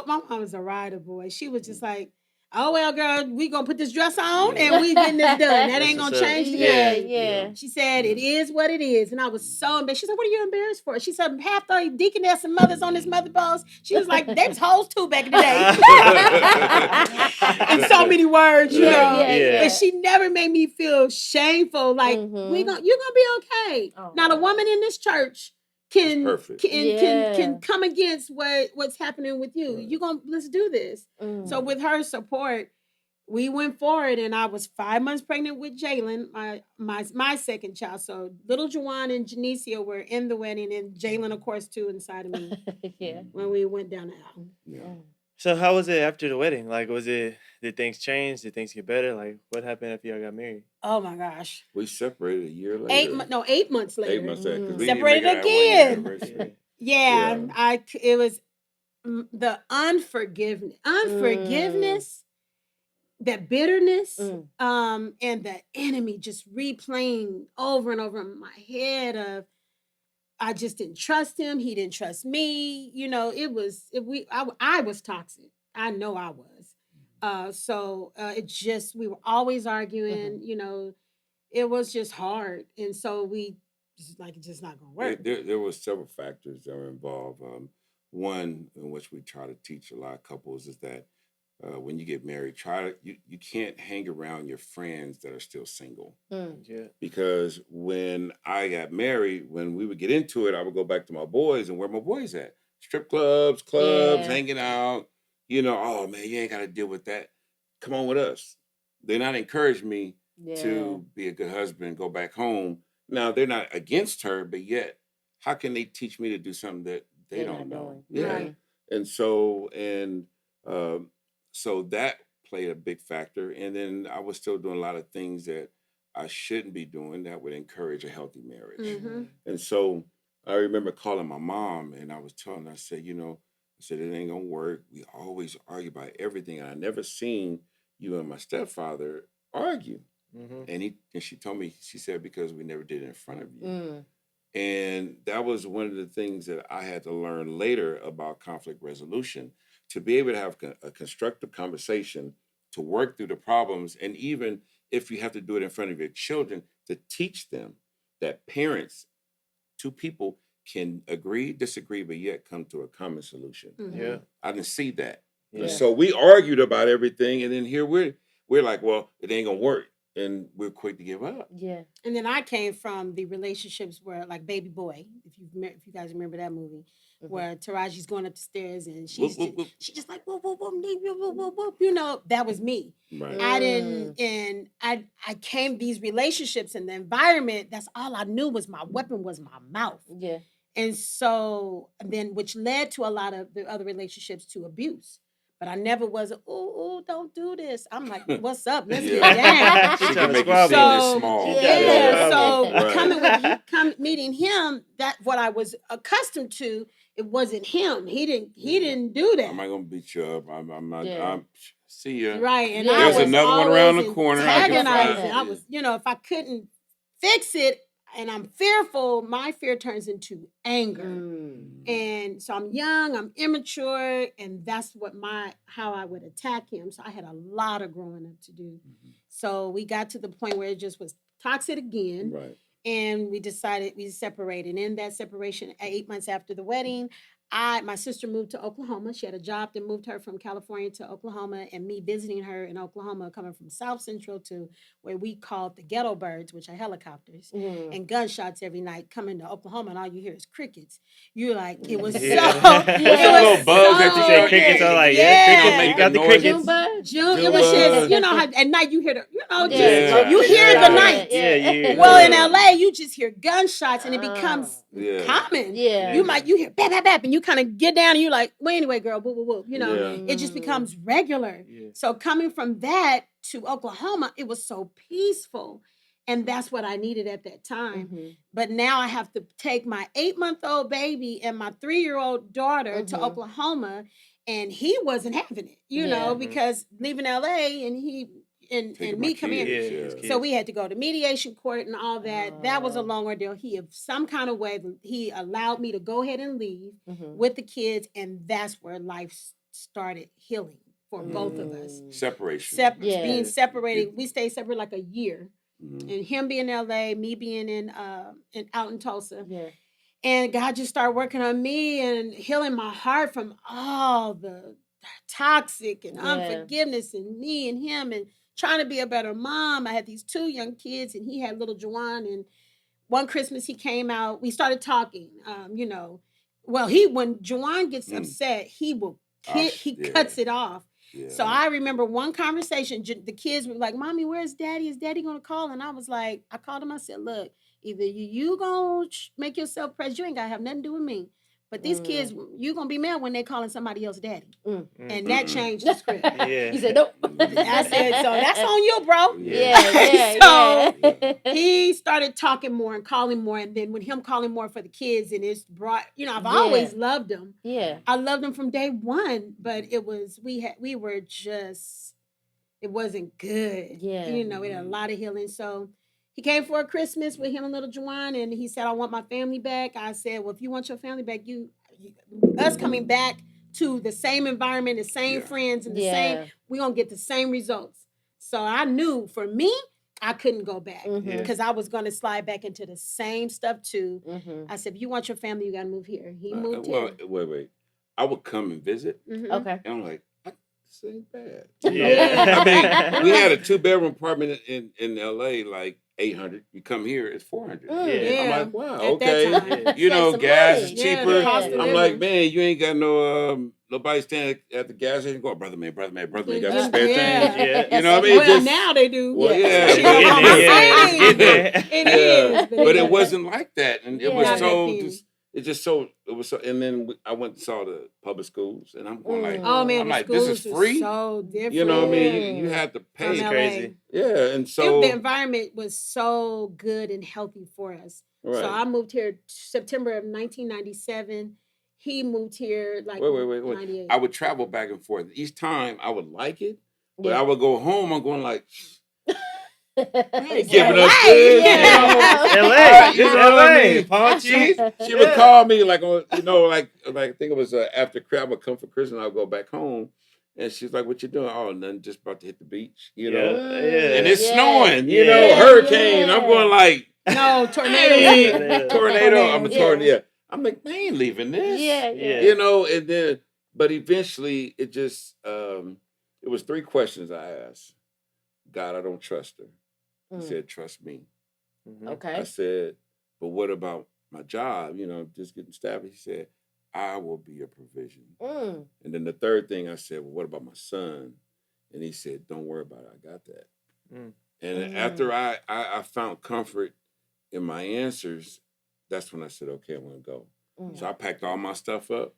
mom was a rider boy. She was just like, oh well, girl, we gonna put this dress on and we getting this done. That That's ain't gonna what's up. change the Yeah, game. yeah. She said, it is what it is. And I was so embarrassed. She said, what are you embarrassed for? She said, half the deaconess and mothers on this mother boss. She was like, they was hoes too back in the day. In so many words, you know. Yeah. But she never made me feel shameful. Like, Mhm. you're gonna be okay. Oh. Now, the woman in this church can perfect. can come against what's happening with you. Right. Let's do this. Mm. So with her support, we went forward, and I was 5 months pregnant with Jalen, my second child. So little Jajuan and Janicia were in the wedding, and Jalen, of course, too, inside of me Yeah. when we went down the aisle. Yeah. So how was it after the wedding? Like, did things change? Did things get better? Like, what happened after y'all got married? Oh my gosh. We separated a year later. 8 months later. 8 months later. 'Cause we Separated didn't make it our again. 1 year anniversary. Yeah, it was the unforgiveness, that bitterness, and the enemy just replaying over and over in my head of, I just didn't trust him. He didn't trust me. You know, I was toxic. I know I was. So we were always arguing. You know, it was just hard, and so we just like, it's just not gonna work. There were several factors that were involved. One in which we try to teach a lot of couples is that when you get married, you can't hang around your friends that are still single. Yeah. Because when I got married, when we would get into it, I would go back to my boys, and where my boys at? Strip clubs, Yeah. hanging out. You know, oh man, you ain't got to deal with that. Come on with us. They're not encouraging me to be a good husband, go back home. Now, they're not against her, but yet, how can they teach me to do something that they They're don't not know? doing. Yeah. Right. And so that played a big factor. And then I was still doing a lot of things that I shouldn't be doing that would encourage a healthy marriage. Mm-hmm. And so I remember calling my mom, and I was telling her, I said, it ain't gonna work. We always argue about everything. And I never seen you and my stepfather argue. Mm-hmm. And she told me, she said, because we never did it in front of you. Mm. And that was one of the things that I had to learn later about conflict resolution, to be able to have a constructive conversation, to work through the problems. And even if you have to do it in front of your children, to teach them that parents, two people, can agree, disagree, but yet come to a common solution. Mm-hmm. Yeah. I didn't see that. Yeah. And so we argued about everything, and then here we're like, well, it ain't gonna work. And we're quick to give up. Yeah. And then I came from the relationships where, like Baby Boy, if you guys remember that movie, where Taraji's going up the stairs and she's just like, whoop, whoop, whoop, whoop, whoop, whoop. You know, that was me. Right. I didn't, and I came these relationships and the environment. That's all I knew was my weapon was my mouth. Yeah. And so then, which led to a lot of the other relationships to abuse. But I never was, ooh, don't do this. I'm like, what's up? Let's get down. She can make you So- seem this small. Yeah, so Right. meeting him, that what I was accustomed to, it wasn't him. He didn't do that. I'm not gonna beat you up. I'm not. Yeah. See ya. Right, and Yeah. I There's was another one always around the corner. I can antagonizing. find. I was, if I couldn't fix it, and I'm fearful, my fear turns into anger. Mm. And so I'm young, I'm immature, and that's how I would attack him. So I had a lot of growing up to do. So we got to the point where it just was toxic again. Right. And we decided we separated. In that separation, 8 months after the wedding, my sister moved to Oklahoma. She had a job that moved her from California to Oklahoma, and me visiting her in Oklahoma, coming from South Central to where we called the ghetto birds, which are helicopters, and gunshots every night, coming to Oklahoma, and all you hear is crickets. You're like, it was Yeah. so. What's it the was little buzz that you say so- crickets are like? Yeah. Crickets, you got the Noise. crickets. June bug? June. It was just, you know how at night you hear the, Yeah. you hear the night. Yeah. Well, in LA, you just hear gunshots and it becomes common. Yeah. You hear bap, bap, bap, and you kind of get down and you're like, well, anyway, girl, whoop, whoop, whoop. You know, it just becomes regular. Yeah. So coming from that to Oklahoma, it was so peaceful. And that's what I needed at that time. But now I have to take my 8-month-old baby and my 3-year-old daughter to Oklahoma, and he wasn't having it, you know, because leaving LA and he and me coming in. So we had to go to mediation court and all that. That was a long ordeal. He, of some kind of way, he allowed me to go ahead and leave with the kids, and that's where life started healing for both of us. Separation. Being separated. We stayed separate like a year. And him being in LA, me being in out in Tulsa. Yeah. And God just started working on me and healing my heart from all the toxic and unforgiveness in me and him and trying to be a better mom. I had these 2 young kids and he had little Jajuan, and one Christmas he came out, we started talking, you know. Well, when Jajuan gets upset, he will cuts it off. Yeah. So I remember one conversation, the kids were like, Mommy, where's Daddy? Is Daddy going to call? And I was like, I called him. I said, look, either you going to make yourself present. You ain't got to have nothing to do with me. But these kids, you going to be mad when they calling somebody else daddy. And that changed the script. He said, nope. I said, so that's on you, bro. So he started talking more and calling more. And then with him calling more for the kids, and it's brought, you know, I've always loved him. Yeah. I loved him from day one, but it was, it wasn't good. Yeah. You know, we had a lot of healing. So he came for a Christmas with him and little Jajuan, and he said, I want my family back. I said, well, if you want your family back, us coming back to the same environment, the same friends, and the same, we're going to get the same results. So I knew for me, I couldn't go back because I was going to slide back into the same stuff too. I said, if you want your family, you got to move here. He moved here. Wait. I would come and visit. Okay. And I'm like, this ain't bad. I mean, we had a 2-bedroom apartment in LA, like 800. You come here, it's 400. I'm like, wow, okay. You know, gas is cheaper. I'm like, man, you ain't got no nobody standing at the gas station going, brother man, got some spare change. You know what I mean? Well, now they do. Well, It is. But it wasn't like that, and it was so. And then I went and saw the public schools, and I'm going like, oh man, I'm like, this is free. So different. You know what I mean? You had to pay. It's crazy. Yeah, and so the environment was so good and healthy for us. Right. So I moved here September of 1997. He moved here like wait. 98. I would travel back and forth. Each time I would like it, but I would go home. I'm going like. Giving us kids, LA, this LA, Palm Cheese. She would call me like, you know, like I think it was after crap. I would come for Christmas. I'd go back home, and she's like, "What you doing?" Oh, nothing. Just about to hit the beach, you know. And it's snowing, you know, hurricane. I'm going like, no tornado. Tornado. I'm a tornado. I'm like, man, I ain't leaving this. You know, and then, but eventually, it just, it was 3 questions I asked. God, I don't trust her. He said, trust me. Okay. I said, but what about my job? You know, just getting staffed. He said, I will be a provision. And then the 3rd thing I said, well, what about my son? And he said, don't worry about it. I got that. And after I found comfort in my answers, that's when I said, okay, I'm going to go. So I packed all my stuff up,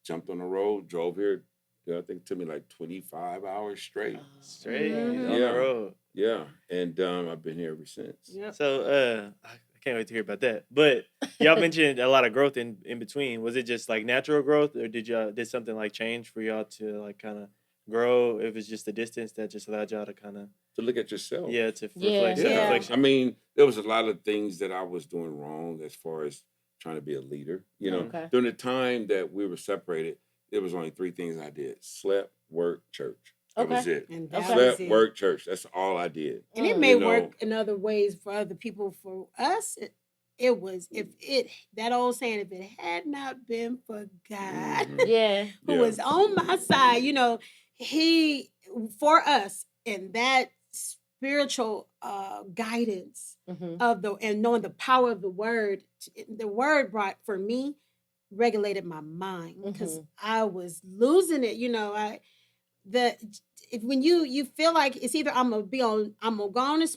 jumped on the road, drove here. I think it took me like 25 hours straight. On the road. Yeah, and I've been here ever since. Yep. So I can't wait to hear about that. But y'all mentioned a lot of growth in between. Was it just like natural growth, or did something like change for y'all to like kind of grow? If it's just the distance that just allowed y'all to kind of look at yourself. Yeah, to reflect. Reflection. I mean, there was a lot of things that I was doing wrong as far as trying to be a leader. You know, during the time that we were separated, there was only 3 things I did: slept, work, church. That was it. Slept, work, church. That's all I did. And it may work in other ways for other people. For us, it was that old saying, if it had not been for God, who was on my side, you know, for us, and that spiritual guidance and knowing the power of the word brought for me regulated my mind because I was losing it. You know, when you feel like it's either I'm gonna go on and I'm gonna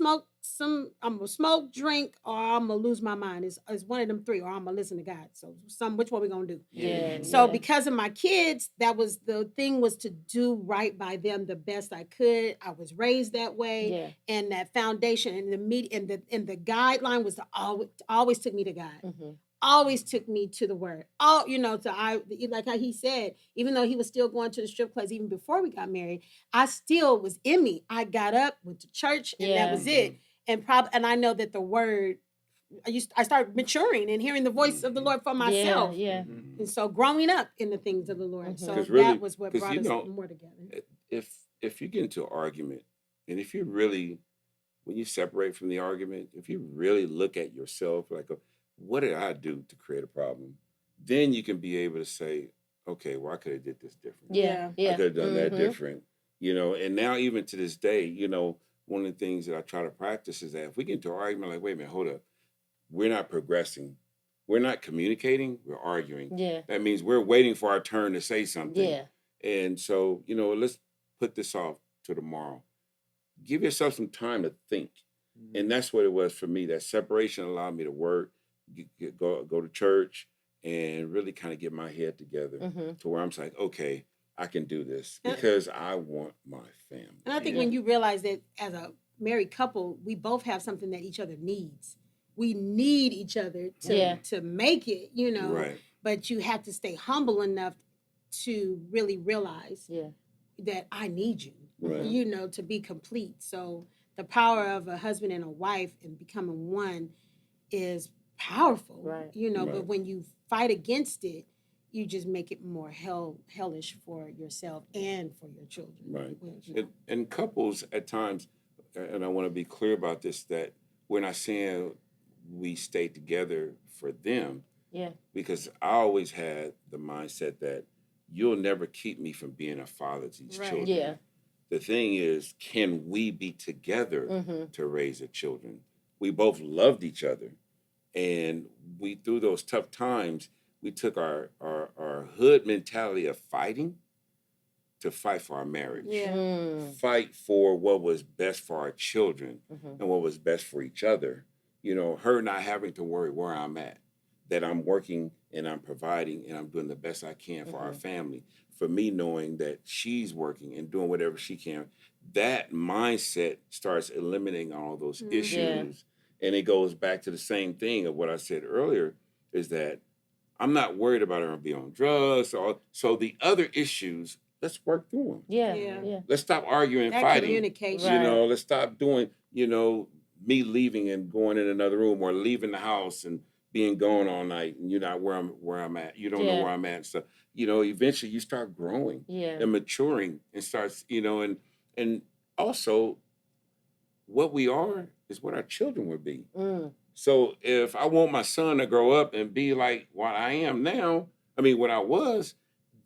smoke, drink, or I'm gonna lose my mind. It's one of them three, or I'm gonna listen to God. So which one we gonna do? Yeah. So because of my kids, that was the thing, was to do right by them the best I could. I was raised that way, and that foundation and the guideline was to always took me to God. Mm-hmm. Always took me to the word. Like how he said, even though he was still going to the strip clubs even before we got married, I still was in me. I got up, went to church, and that was it. And I know that the word, I started maturing and hearing the voice of the Lord for myself. Yeah. And so growing up in the things of the Lord. So really, that was what brought us more together. If you get into an argument, and if you really, when you separate from the argument, if you really look at yourself, like, what did I do to create a problem? Then you can be able to say, okay, well, I could have did this different. Yeah. I could have done that different. And now even to this day, one of the things that I try to practice is that if we get into an argument, like, wait a minute, hold up. We're not progressing. We're not communicating. We're arguing. Yeah. That means we're waiting for our turn to say something. Yeah. And so, let's put this off to tomorrow. Give yourself some time to think. Mm-hmm. And that's what it was for me. That separation allowed me to work, go to church, and really kind of get my head together to where I'm like, okay, I can do this because I want my family. And I think when you realize that as a married couple, we both have something that each other needs. We need each other to make it, Right. But you have to stay humble enough to really realize that I need you, right. To be complete. So the power of a husband and a wife and becoming one is powerful, right. Right. But when you fight against it, you just make it more hellish for yourself and for your children. Right. And couples at times, and I want to be clear about this, that we're not saying we stay together for them. Yeah. Because I always had the mindset that you'll never keep me from being a father to these children. Yeah. The thing is, can we be together to raise the children? We both loved each other. And we, through those tough times, we took our hood mentality of fighting to fight for our marriage. Yeah. Fight for what was best for our children and what was best for each other. Her not having to worry where I'm at, that I'm working and I'm providing and I'm doing the best I can for our family. For me, knowing that she's working and doing whatever she can, that mindset starts eliminating all those issues. Yeah. And it goes back to the same thing of what I said earlier, is that I'm not worried about her being on drugs. So the other issues, let's work through them. Yeah. Let's stop arguing and that fighting. Communication. Let's stop doing, me leaving and going in another room, or leaving the house and being gone all night, and you're not where I'm at. You don't know where I'm at. And stuff. Eventually you start growing and maturing and starts, and also what we are is what our children will be. So if I want my son to grow up and be like what I am now, what I was,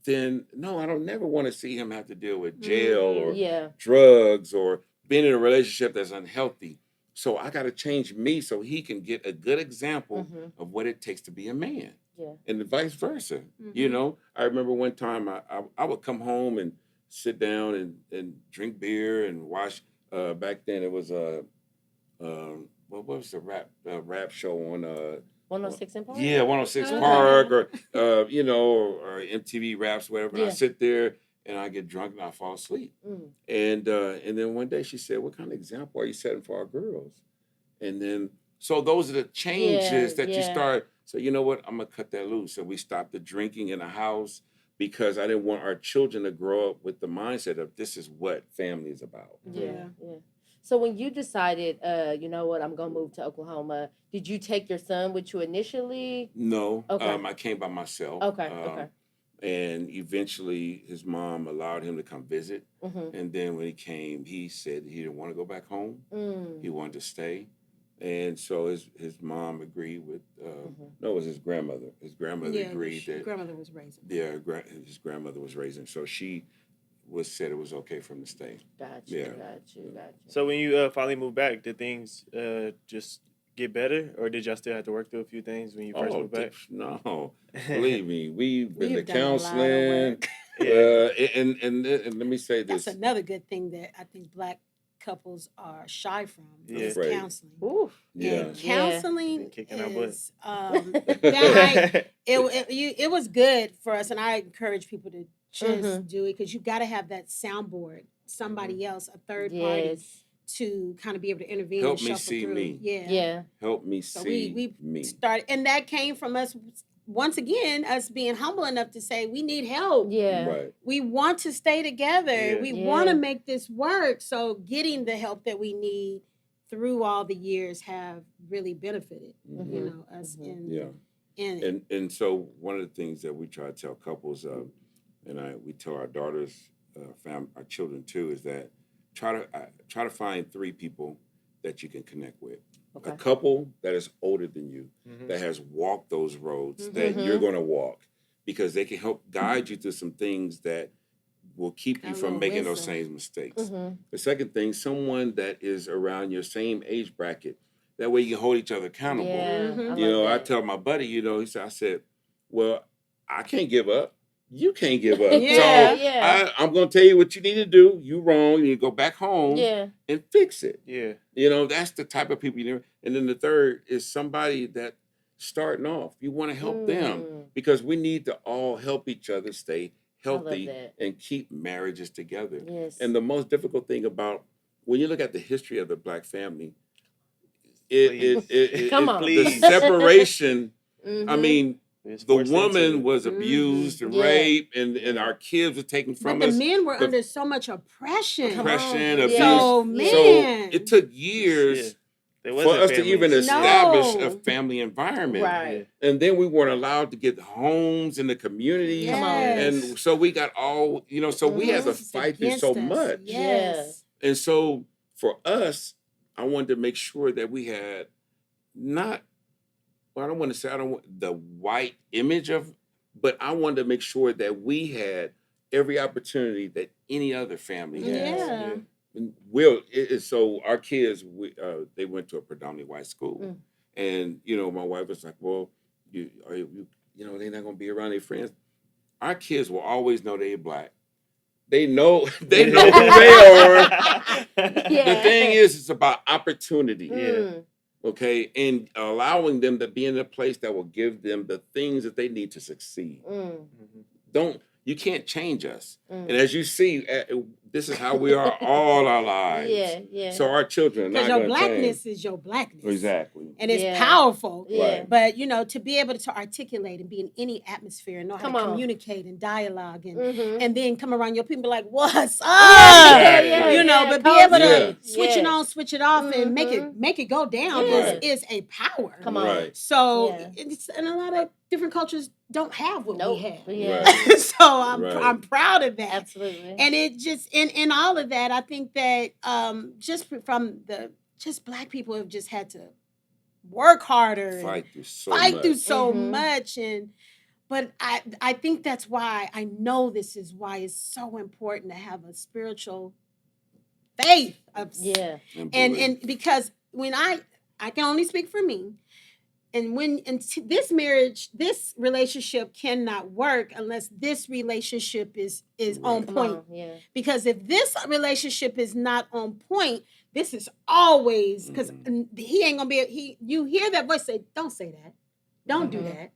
then no, I don't never want to see him have to deal with jail or drugs or being in a relationship that's unhealthy. So I got to change me so he can get a good example of what it takes to be a man. Yeah. And vice versa. I remember one time I would come home and sit down and drink beer and watch. Back then it was what was the rap show on 106 in Park? Yeah, 106 Park, or or MTV Raps, whatever. And I sit there and I get drunk and I fall asleep. And then one day she said, "What kind of example are you setting for our girls?" And then so those are the changes that you start. So you know what? I'm gonna cut that loose. So we stopped the drinking in the house because I didn't want our children to grow up with the mindset of this is what family is about. Yeah. So when you decided, you know what, I'm gonna move to Oklahoma, did you take your son with you initially? No. Okay. I came by myself. Okay. And eventually his mom allowed him to come visit. And then when he came, he said he didn't want to go back home. He wanted to stay. And so his mom agreed with, no, it was his grandmother. His grandmother agreed that. His grandmother was raising. Yeah, his grandmother was raising. So she said it was okay for him to stay. Got you. So when you finally moved back, did things just get better, or did y'all still have to work through a few things when you first moved back? No, believe me, we've been to counseling. And let me say That's this. another good thing that I think Black couples are shy from is Right. counseling. Ooh. Yeah. And counseling Been kicking our butt. is it was good for us, and I encourage people to just do it because you got to have that soundboard, somebody else, a third party, Yes. to kind of be able to intervene Help and me shuffle see through. me. Yeah. Help me So see we me. started, and that came from us once again, us being humble enough to say we need help. Yeah. Right. We want to stay together. Yeah. We Yeah. want to make this work. So getting the help that we need through all the years have really benefited, you know, us in And so one of the things that we try to tell couples, we tell our daughters, our children too, is that try to find 3 people that you can connect with. Okay. A couple that is older than you, that has walked those roads that you're going to walk, because they can help guide you through some things that will keep you A from little making those wisdom. same mistakes. Mm-hmm. The second thing, someone that is around your same age bracket. That way you can hold each other accountable. Yeah. Mhm. I You know, love I that. tell my buddy, I said, well, I can't give up. You can't give up. Yeah. So Yeah. I'm going to tell you what you need to do. You wrong. You need to go back home Yeah. and fix it. Yeah. You know, that's the type of people you know. And then the third is somebody that starting off. You want to help them, because we need to all help each other stay healthy that. and keep marriages together. Yes. And the most difficult thing about when you look at the history of the Black family, Come on. the separation. I mean, It's the forced into woman it. was abused and Yeah. raped, and our kids were taken from But the us. men were The under so much oppression. Come on. oppression, abuse. So, Yeah. man. So it took years There for wasn't us to even families. establish No. a family environment. Right. And then we weren't allowed to get homes in the communities. Come on. And so we got all, so we had to This is fight through against so us. much. Yes. And so for us, I wanted to make sure that we had not, well, I don't want to say I don't want the white image of, but I wanted to make sure that we had every opportunity that any other family has. Yeah. And so our kids, they went to a predominantly white school, and my wife was like, "Well, they're not going to be around their friends." Our kids will always know they're Black. They know who they are. The thing is, it's about opportunity. Okay, and allowing them to be in a place that will give them the things that they need to succeed. You can't change us. And as you see, this is how we are all our lives. Yeah. So our children are not Because your going to Blackness change. is your Blackness. Exactly. And it's Yeah. powerful. Yeah. But, to be able to articulate and be in any atmosphere and know how Come to on. communicate and dialogue and Mm-hmm. and then come around your people and be like, what's up? But be able to switch it on, switch it off, and make it go down is a power. Come on. Right. So and a lot of different cultures don't have what we have. Yeah. Right. So I'm proud of that. Absolutely. And it just in all of that, I think that just Black people have just had to work harder, Fight and through so much, but I think that's why I know this is why it's so important to have a spiritual faith of and because when I can only speak for me. And this relationship cannot work unless this relationship is on point. Because if this relationship is not on point, this is always because he ain't gonna be. You hear that voice say, "Don't say that, don't do that,"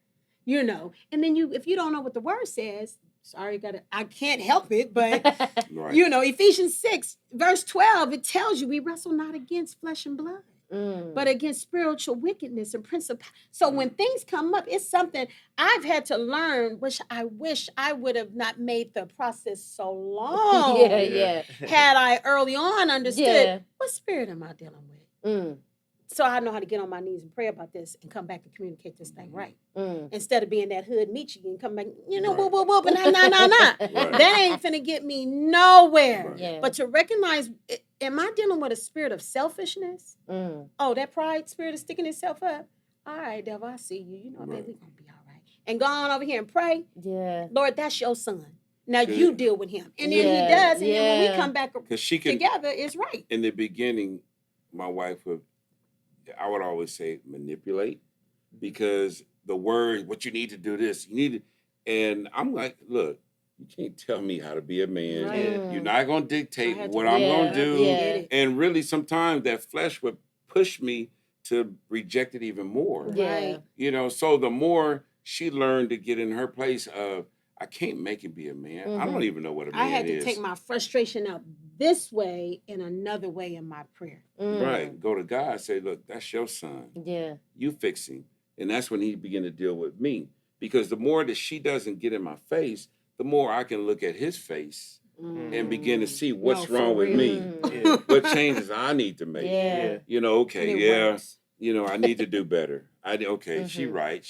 And then if you don't know what the word says, sorry, I can't help it, but Ephesians 6 verse 12, it tells you we wrestle not against flesh and blood. But against spiritual wickedness and principality. So when things come up, it's something I've had to learn, which I wish I would have not made the process so long. Had I early on understood what spirit am I dealing with? So I know how to get on my knees and pray about this and come back and communicate this thing right. Instead of being that hood Myechia and come back, whoop, and nah. That ain't finna get me nowhere. But to recognize, am I dealing with a spirit of selfishness? Oh, that pride spirit is sticking itself up. All right, devil, I see you. Baby, we're gonna be all right. And go on over here and pray. Lord, that's your son. Now you deal with him. And then he does. And then when we come back together, it's right. In the beginning, my wife I would always say manipulate, because the word, what you need to do this, and I'm like, look, you can't tell me how to be a man. Right. You're not going to dictate I had to what I'm Yeah, going to do. yeah. And really, sometimes that flesh would push me to reject it even more. Yeah. Right. You know, so the more she learned to get in her place of, I can't make him be a man. I don't even know what a man I had to is. take my frustration out this way and another way in my prayer. Right. Go to God, say, look, that's your son. Yeah. You fix him. And that's when he began to deal with me. Because the more that she doesn't get in my face, the more I can look at his face and begin to see what's No, for wrong with real. me. Yeah. What changes I need to make. Yeah. You know, And okay, it yeah. works. You know, I need to do better. Okay, she right,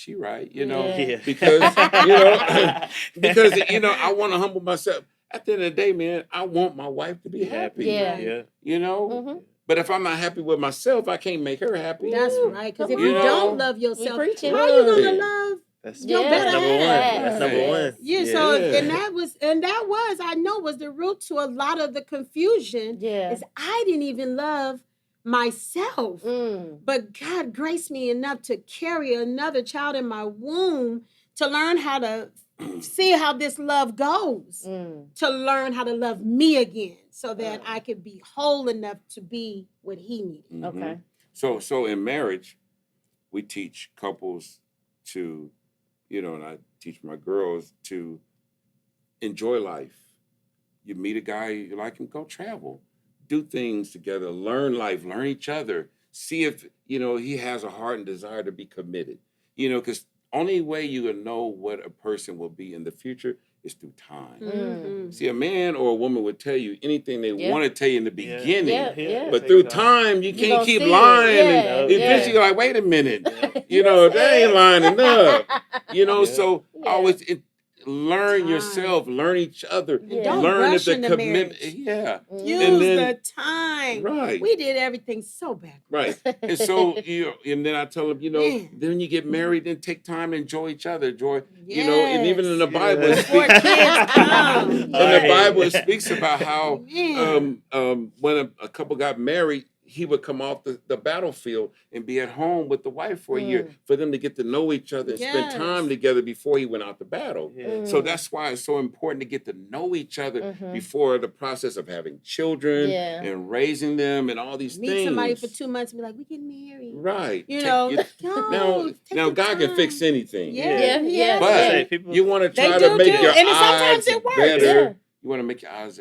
you know, Yeah. because you know, because you know, I want to humble myself. At the end of the day, man, I want my wife to be happy. Yeah. Yeah. You know, but if I'm not happy with myself, I can't make her happy. That's right. Because if Come you on. don't love yourself, preaching. how you gonna Right. love That's, your Yeah. better that's number one. half? That's number one. Yeah, so Yeah. and that was I know was the root to a lot of the confusion. Yeah. Is I didn't even love myself. Mm. But God graced me enough to carry another child in my womb to learn how to see how this love goes, to learn how to love me again so that I could be whole enough to be what he needed. Mhm. Okay. So in marriage, we teach couples to, you know, and I teach my girls to enjoy life. You meet a guy you like him, go travel, do things together, learn life, learn each other, see if, you know, he has a heart and desire to be committed, you know, because only way you will know what a person will be in the future is through time. Mhm. See, a man or a woman would tell you anything they want to tell you in the beginning, Yeah. but through time, you can't gonna keep see it. lying. Yeah, And yeah. eventually you're like, wait a minute, you You know, said- that ain't lining up. You know, Yeah. so Yeah. always learn Time. yourself, learn each other, Yeah. Don't learn rush that the into commitment. marriage. Yeah, Use And then- the time. right. We did everything so backwards. Right. And so, and then I tell them, you know, Man. then you get married, then take time to enjoy each other. You know, and even in the Yes. Bible, it Before speaks, kids come. in the Right. Bible, it speaks about how Man. when a couple got married, he would come off the battlefield and be at home with the wife for a year for them to get to know each other and spend Yes. time together before he went out to battle. Yeah. So that's why it's so important to get to know each other before the process of having children Yeah. and raising them and all these Meet things. somebody for 2 months and be like, we getting married. Right. You Take know, now, take now the God can fix time. anything. Yeah. But Say, people- you want to They try do, to make your and sometimes odds it works. better. Yeah. You want to make your odds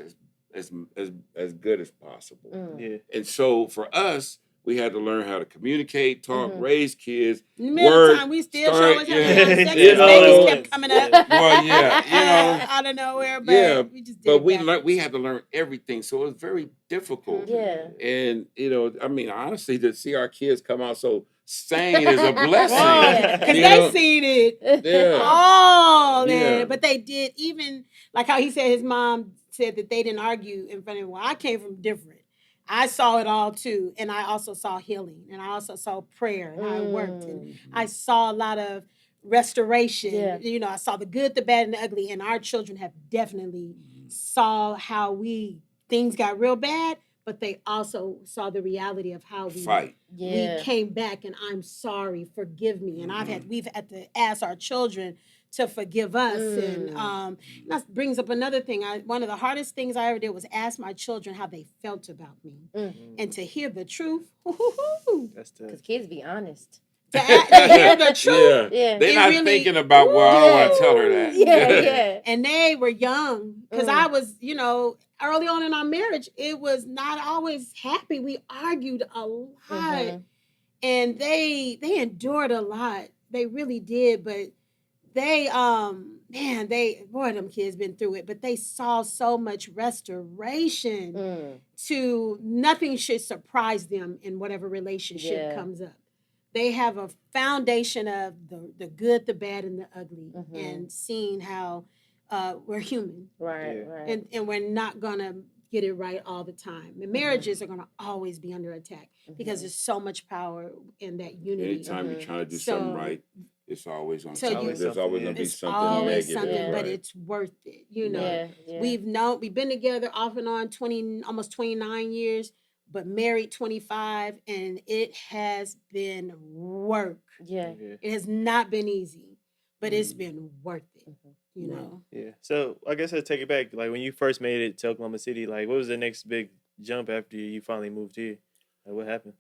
as good as possible. Yeah. And so for us, we had to learn how to communicate, talk, raise kids. In the middle of work, time, we still start- always yeah. having sex. You His know, babies kept coming up. Well, yeah, you know. Out of nowhere, but Yeah, we just did But we that. learned. We had to learn everything, so it was very difficult. Yeah. And you know, I mean, honestly, to see our kids come out so sane is a blessing. Yeah. Because You they know? seen it. Yeah. Oh, man. Yeah. But they did, even like how he said his mom said that they didn't argue in front of him. Well, I came from different. I saw it all too. And I also saw healing. And I also saw prayer. And I worked. And I saw a lot of restoration. Yeah. You know, I saw the good, the bad, and the ugly. And our children have definitely saw how things got real bad, but they also saw the reality of how we Fight. Yeah. we came back and I'm sorry, forgive me. And we've had to ask our children to forgive us. And that brings up another thing. One of the hardest things I ever did was ask my children how they felt about me. And to hear the truth. That's the Because kids be honest. To hear the truth. Yeah. They're It not really- thinking about, well, I don't want to tell her that. Yeah. And they were young. Because I was, you know, early on in our marriage, it was not always happy. We argued a lot. And they endured a lot. They really did. But they them kids been through it, but they saw so much restoration to nothing should surprise them in whatever relationship comes up. They have a foundation of the good, the bad, and the ugly, and seeing how we're human. Right. And we're not gonna get it right all the time. And marriages are gonna always be under attack because there's so much power in that unity. Anytime you're trying to do So- something right, it's always on So something. you- There's always going to be It's something always negative. something, but right? it's worth it. You know, Yeah. we've been together off and on almost 29 years, but married 25, and it has been work. Yeah. It has not been easy, but it's been worth it. you Right. know. Yeah. So I guess I'll take it back. Like when you first made it to Oklahoma City, like what was the next big jump after you finally moved here? Like what happened?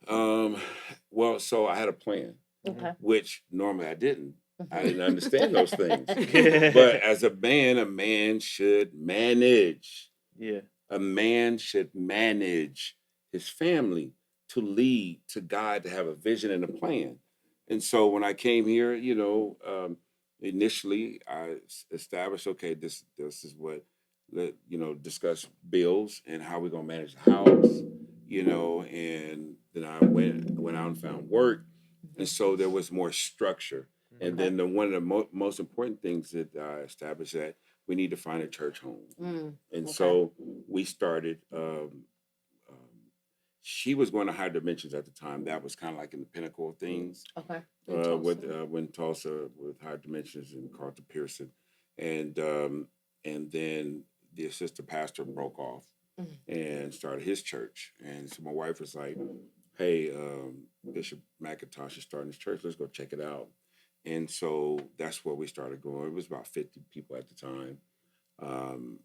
Well, so I had a plan, Okay. which normally I didn't. I Mhm. didn't understand those things. Mhm. But as a man should manage. Yeah. A man should manage his family, to lead, to guide, to have a vision and a plan. And so when I came here, initially I established, okay, this is what, discuss bills and how we're gonna manage the house, and then I went out and found work, and so there was more structure. And Okay. then one of the most important things that I established that we need to find a church home. Mm. And Okay. so we started. She was going to Higher Dimensions at the time. That was kind of like in the pinnacle of things. Okay. In Tulsa. When Tulsa with Higher Dimensions and Carlton Pearson, and then the assistant pastor broke off and started his church. And so my wife was like, "Hey, Bishop McIntosh is starting his church. Let's go check it out." And so that's where we started going. It was about 50 people at the time.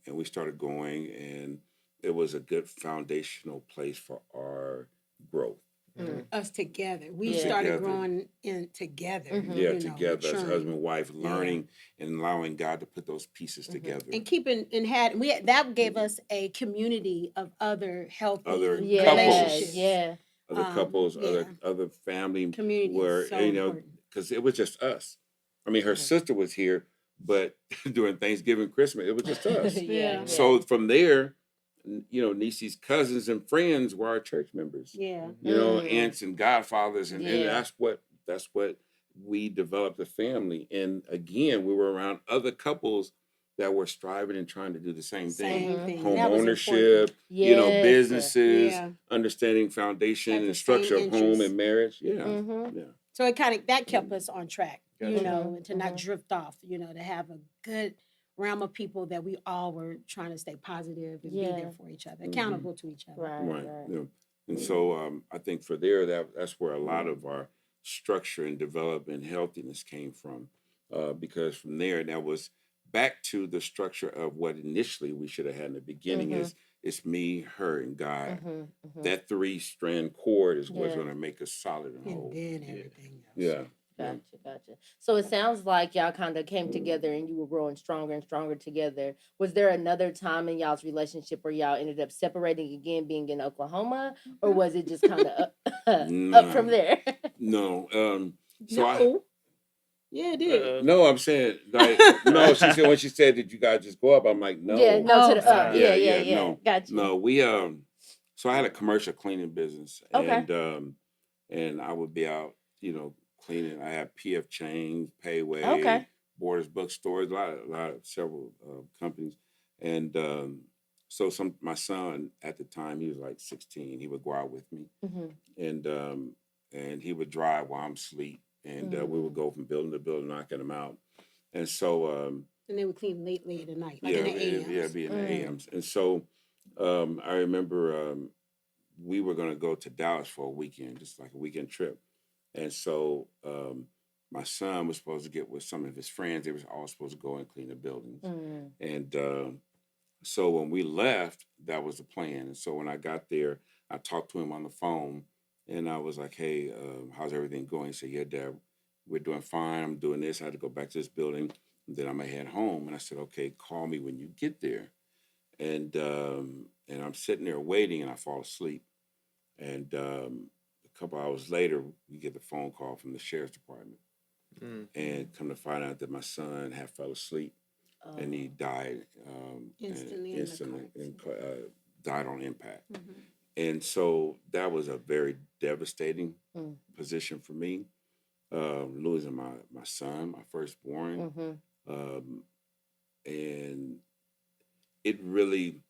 And we started going, and it was a good foundational place for our growth. Mm. Us together. We Yeah. started Together. growing in together. Mhm. Yeah, you know, together as maturing. husband and wife, learning and allowing God to put those pieces together. And keeping that gave us a community of other healthy Other Yeah. relationships. Yeah. Other couples, yeah. other family, Community is where so important. because it was just us. I mean, her Mhm. sister was here, but during Thanksgiving, Christmas, it was just us. Yeah. So from there, Nisi's cousins and friends were our church members. Yeah. Aunts and godfathers, and Yeah. that's what we developed a family. And again, we were around other couples that were striving and trying to do the same thing. Same thing. Home That was ownership, Yes. businesses, Yeah. understanding foundation Had the and structure same of home interests. and marriage. Yeah. Mm-hmm. Yeah. So it that kept us on track, Gotcha. and to not Mhm. drift off, to have a good realm of people that we all were trying to stay positive and be Yeah. there for each other, accountable to each other. Right. Yeah. And so I think for there, that's where a lot of our structure and development and healthiness came from, because from there, that was back to the structure of what initially we should have had in the beginning. Mhm. Is it's me, her, and God. Mm-hmm. That 3-strand cord is what's Yeah. going to make us solid and whole. And then everything else. Yeah. Gotcha. So it sounds like y'all kind of came together and you were growing stronger and stronger together. Was there another time in y'all's relationship where y'all ended up separating again, being in Oklahoma, or was it just kind of up from there? No. So No. Yeah, it did. No, I'm saying like no. She said when she said, "Did you guys just go up?" I'm like, no. Yeah, no to the up. Yeah, Yeah. No, Gotcha. no. We So I had a commercial cleaning business, Okay. and I would be out, cleaning. I had PF Chains, Payway, Okay. Borders Bookstores, several companies, and so my son at the time, he was like 16. He would go out with me, Mm-hmm. and he would drive while I'm asleep, and we would go from building to building, knocking them out, and so And they would clean late at night, like yeah, in the AMs. yeah, be in the AMs, and so I remember we were going to go to Dallas for a weekend, just like a weekend trip, and so my son was supposed to get with some of his friends. They were all supposed to go and clean the buildings, and so when we left, that was the plan. And so when I got there, I talked to him on the phone, and I was like, "Hey, how's everything going?" He said, "Yeah, Dad, we're doing fine. I'm doing this. I had to go back to this building, and then I'm gonna head home." And I said, "Okay, call me when you get there." And I'm sitting there waiting, and I fall asleep. And a couple hours later, we get the phone call from the sheriff's department, and come to find out that my son had fell asleep. And he died Instantly and died on impact. Mm-hmm. And so that was a very devastating position for me, losing my son, my firstborn. And it really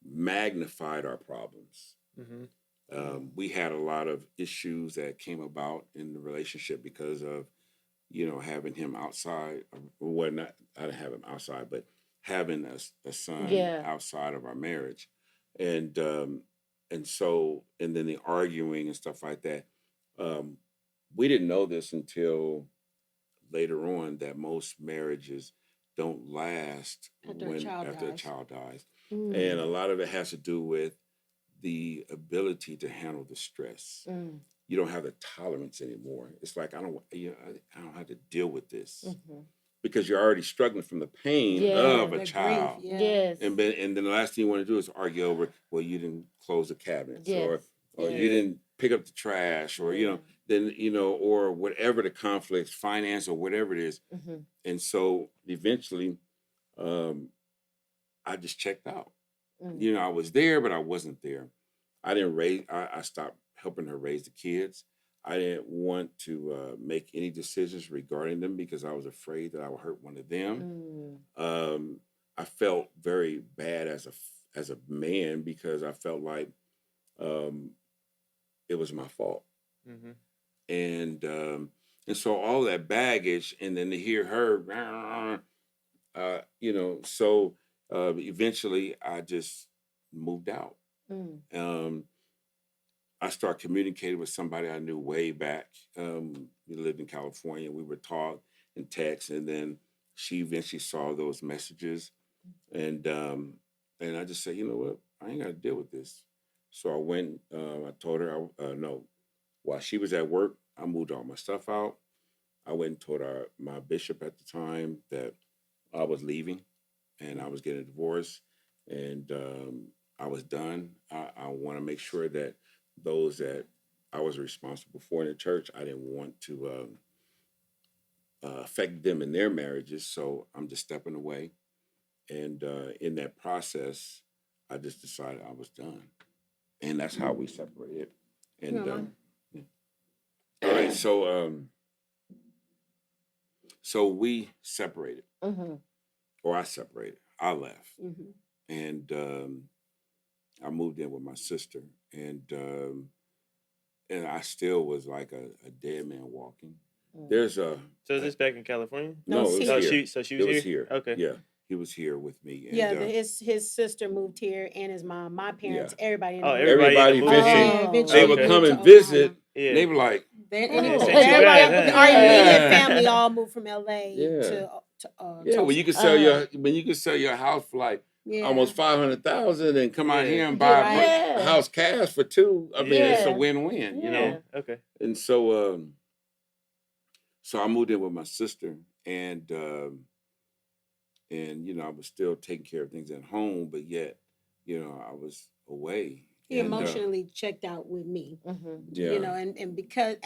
magnified our problems. We had a lot of issues that came about in the relationship because of having him outside. Well, not I didn't have him outside, but having a son outside of our marriage, and so and then the arguing and stuff like that. We didn't know this until later on that most marriages don't last After a child after a dies. child dies. Mm. And a lot of it has to do with the ability to handle the stress. Mm. You don't have the tolerance anymore. It's like I don't have to deal with this Mm-hmm. because you're already struggling from the pain Yeah, of a The child. grief, yeah. Yes. And then the last thing you want to do is argue over, well, you didn't close the cabinets, Yes. or Yeah. you didn't pick up the trash, or Yeah. then or whatever the conflicts, finance or whatever it is. Mm-hmm. And so eventually, I just checked out. Mm. I was there, but I wasn't there. I stopped helping her raise the kids. I didn't want to make any decisions regarding them because I was afraid that I would hurt one of them. Mm. I felt very bad as a man because I felt like it was my fault. Mm-hmm. And so all that baggage, and then to hear her, so eventually I just moved out. Mm. I started communicating with somebody I knew way back. We lived in California. We would talk and text, and then she eventually saw those messages, and I just said, you know what, I ain't got to deal with this. So I went. I told her, no. While she was at work, I moved all my stuff out. I went and told my bishop at the time that I was leaving, and I was getting a divorce, and I was done. I want to make sure that those that I was responsible for in the church, I didn't want to affect them in their marriages. So I'm just stepping away. And in that process, I just decided I was done. And that's how we separated. And yeah. All right, so we separated, Mm-hmm. or I separated. I left, Mhm. and I moved in with my sister, and I still was like a dead man walking. There's So is this back in California? no, it was Oh, here. she It was was here. here. Okay. Yeah, he was here with me. And, Yeah, his sister moved here and his mom, my parents, Yeah. everybody. In Oh, the everybody everybody moved visited. here. Yeah, eventually They Oh. would Okay. come moved and to visit, Oklahoma. Yeah. and they were like, Anyway, Oh. It ain't too bad, everybody, huh? our immediate Yeah. family all moved from LA Yeah. to yeah, Tulsa. when you could sell your house for like Yeah. almost 500,000 and come out Yeah. here and Get buy right. a house cash for 2. I mean, it's Yeah. a win-win, you know. Yeah. Okay. And so I moved in with my sister, and I was still taking care of things at home, but yet, I was away. He And, emotionally checked out with me. Mm-hmm. yeah. And because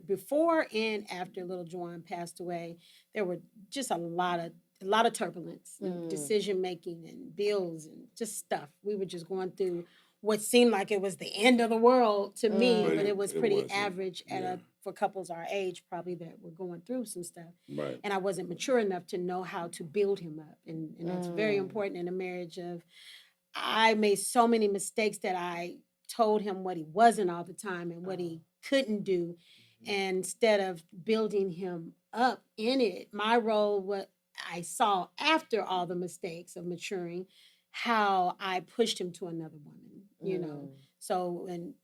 before and after little Jajuan passed away, there were just a lot of turbulence, decision making, and bills, and just stuff. We were just going through what seemed like it was the end of the world to me, Mm. but it was It pretty wasn't. average Yeah. for couples our age, probably, that were going through some stuff. Right. And I wasn't mature enough to know how to build him up, and that's very important in a marriage. I made so many mistakes that I told him what he wasn't all the time and what he couldn't do. And instead of building him up in it, my role, what I saw after all the mistakes of maturing, how I pushed him to another woman, So, and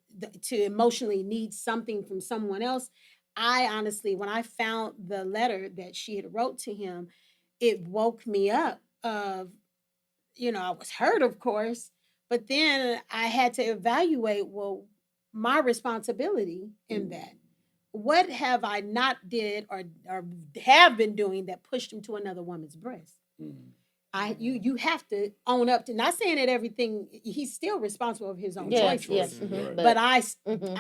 to emotionally need something from someone else, I honestly, when I found the letter that she had wrote to him, it woke me up of, I was hurt, of course, but then I had to evaluate, well, my responsibility in that. What have I not did or have been doing that pushed him to another woman's breast? You have to own up to, not saying that everything, he's still responsible of his own Yes, choices. yes. Right. But Mhm.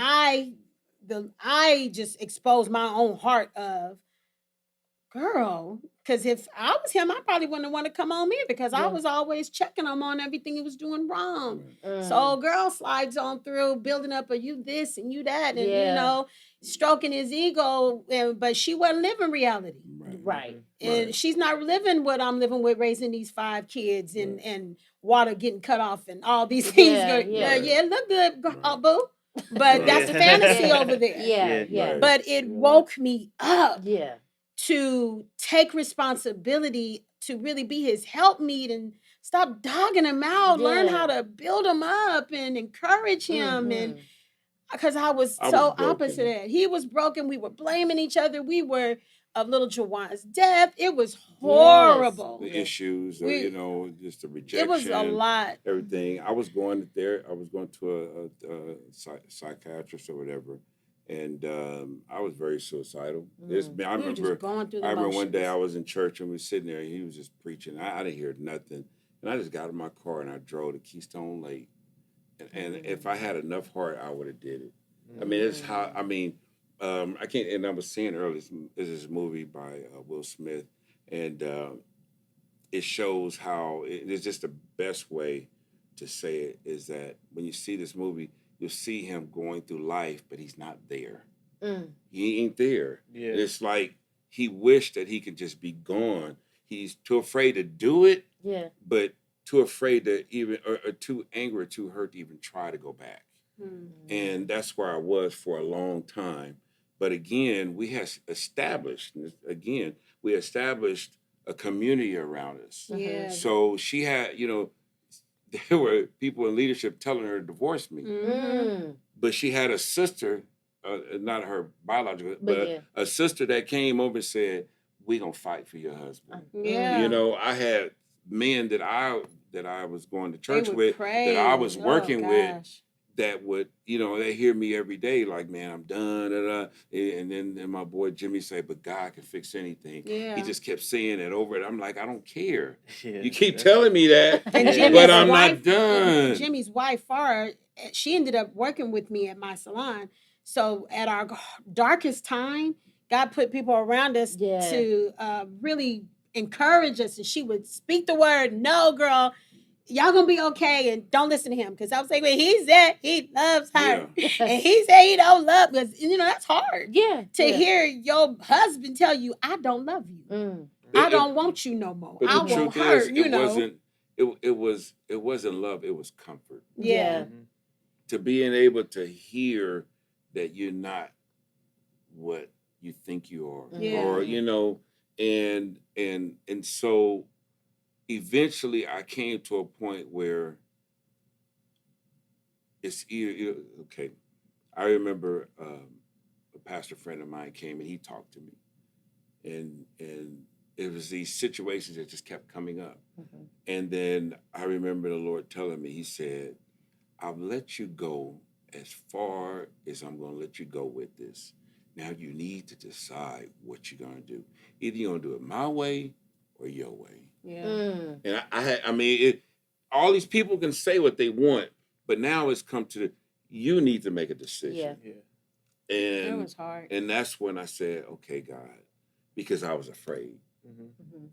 I just exposed my own heart of, girl, because if I was him, I probably wouldn't want to come on me, because I Yeah. was always checking him on everything he was doing wrong. Right. So girl slides on through, building up a you this and you that, and Yeah. stroking his ego, but she wasn't living reality. Right. And Right. she's not living what I'm living with, raising these 5 kids and Right. and water getting cut off and all these things. Yeah, Yeah, yeah. it looked good, Right. boo. But that's the fantasy Yeah. over there. Yeah, yeah. Right. But it Real woke me up Yeah. to take responsibility, to really be his helpmeet and stop dogging him out, learn Yeah. how to build him up and encourage him. And Mhm. because I was I so was broken. opposite of that. He was broken. We were blaming each other. We were of little Jajuan's death. It was horrible. The issues, just the rejection. It was a lot. Everything. I was going to a psychiatrist or whatever, and I was very suicidal. I remember one day I was in church and we were sitting there and he was just preaching. I didn't hear nothing, and I just got in my car and I drove to Keystone Lake, and if I had enough heart, I would have did it. I mean, it's how. I mean, I can't. And I was saying earlier, this is a movie by Will Smith, and it shows how it's just the best way to say it is that when you see this movie, you'll see him going through life, but he's not there. He ain't there. Yeah. It's like he wished that he could just be gone. He's too afraid to do it. Yeah. But too afraid to even, or too angry, or too hurt to even try to go back. And that's where I was for a long time. But again, we established a community around us. Yeah. So she had, there were people in leadership telling her to divorce me. But she had a sister, not her biological, but a sister that came over and said, "We gonna fight for your husband." Yeah. I had men that I was going to church with, that I was working with, that would, they hear me every day, like, "Man, I'm done." And then my boy Jimmy said, "But God can fix anything." Yeah. He just kept saying it over it. I'm like, I don't care. Yeah, you keep telling me that, but I'm not done. Jimmy's wife, Farah, she ended up working with me at my salon. So at our darkest time, God put people around us to really encourage us. And she would speak the word, "No, girl, y'all gonna be okay, and don't listen to him." Because I was saying, well, he said he loves her, and he said he don't love, because that's hard. Yeah, to hear your husband tell you, "I don't love you. I don't want you no more. I want her." It wasn't love. It was comfort. Yeah. To being able to hear that you're not what you think you are, or and so. Eventually, I came to a point where it's either, okay. I remember a pastor friend of mine came and he talked to me, and it was these situations that just kept coming up. And then I remember the Lord telling me, he said, "I've let you go as far as I'm going to let you go with this. Now you need to decide what you're going to do. Either you're going to do it my way or your way." Yeah. And all these people can say what they want, but now it's come to you need to make a decision. Yeah. And that was hard. And that's when I said, "Okay, God," because I was afraid.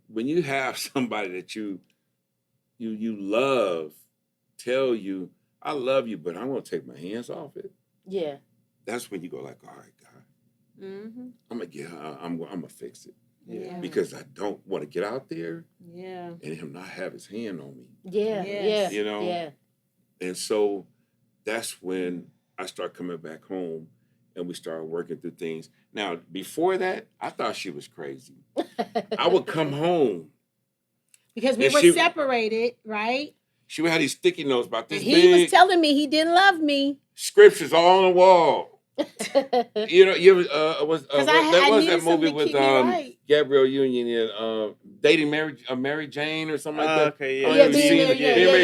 When you have somebody that you love tell you, "I love you, but I'm going to take my hands off it." Yeah. That's when you go like, "All right, God, I'm gonna fix it." Yeah. Because I don't want to get out there and him not have his hand on me. Yeah. Yes. Yeah. And so that's when I start coming back home and we started working through things. Now, before that, I thought she was crazy. I would come home. Because we were separated, right? She would have these sticky notes about this big. He was telling me he didn't love me. Scriptures all on the wall. You ever that movie with Gabrielle Union and Dating Mary Jane or something like that? Okay, Mary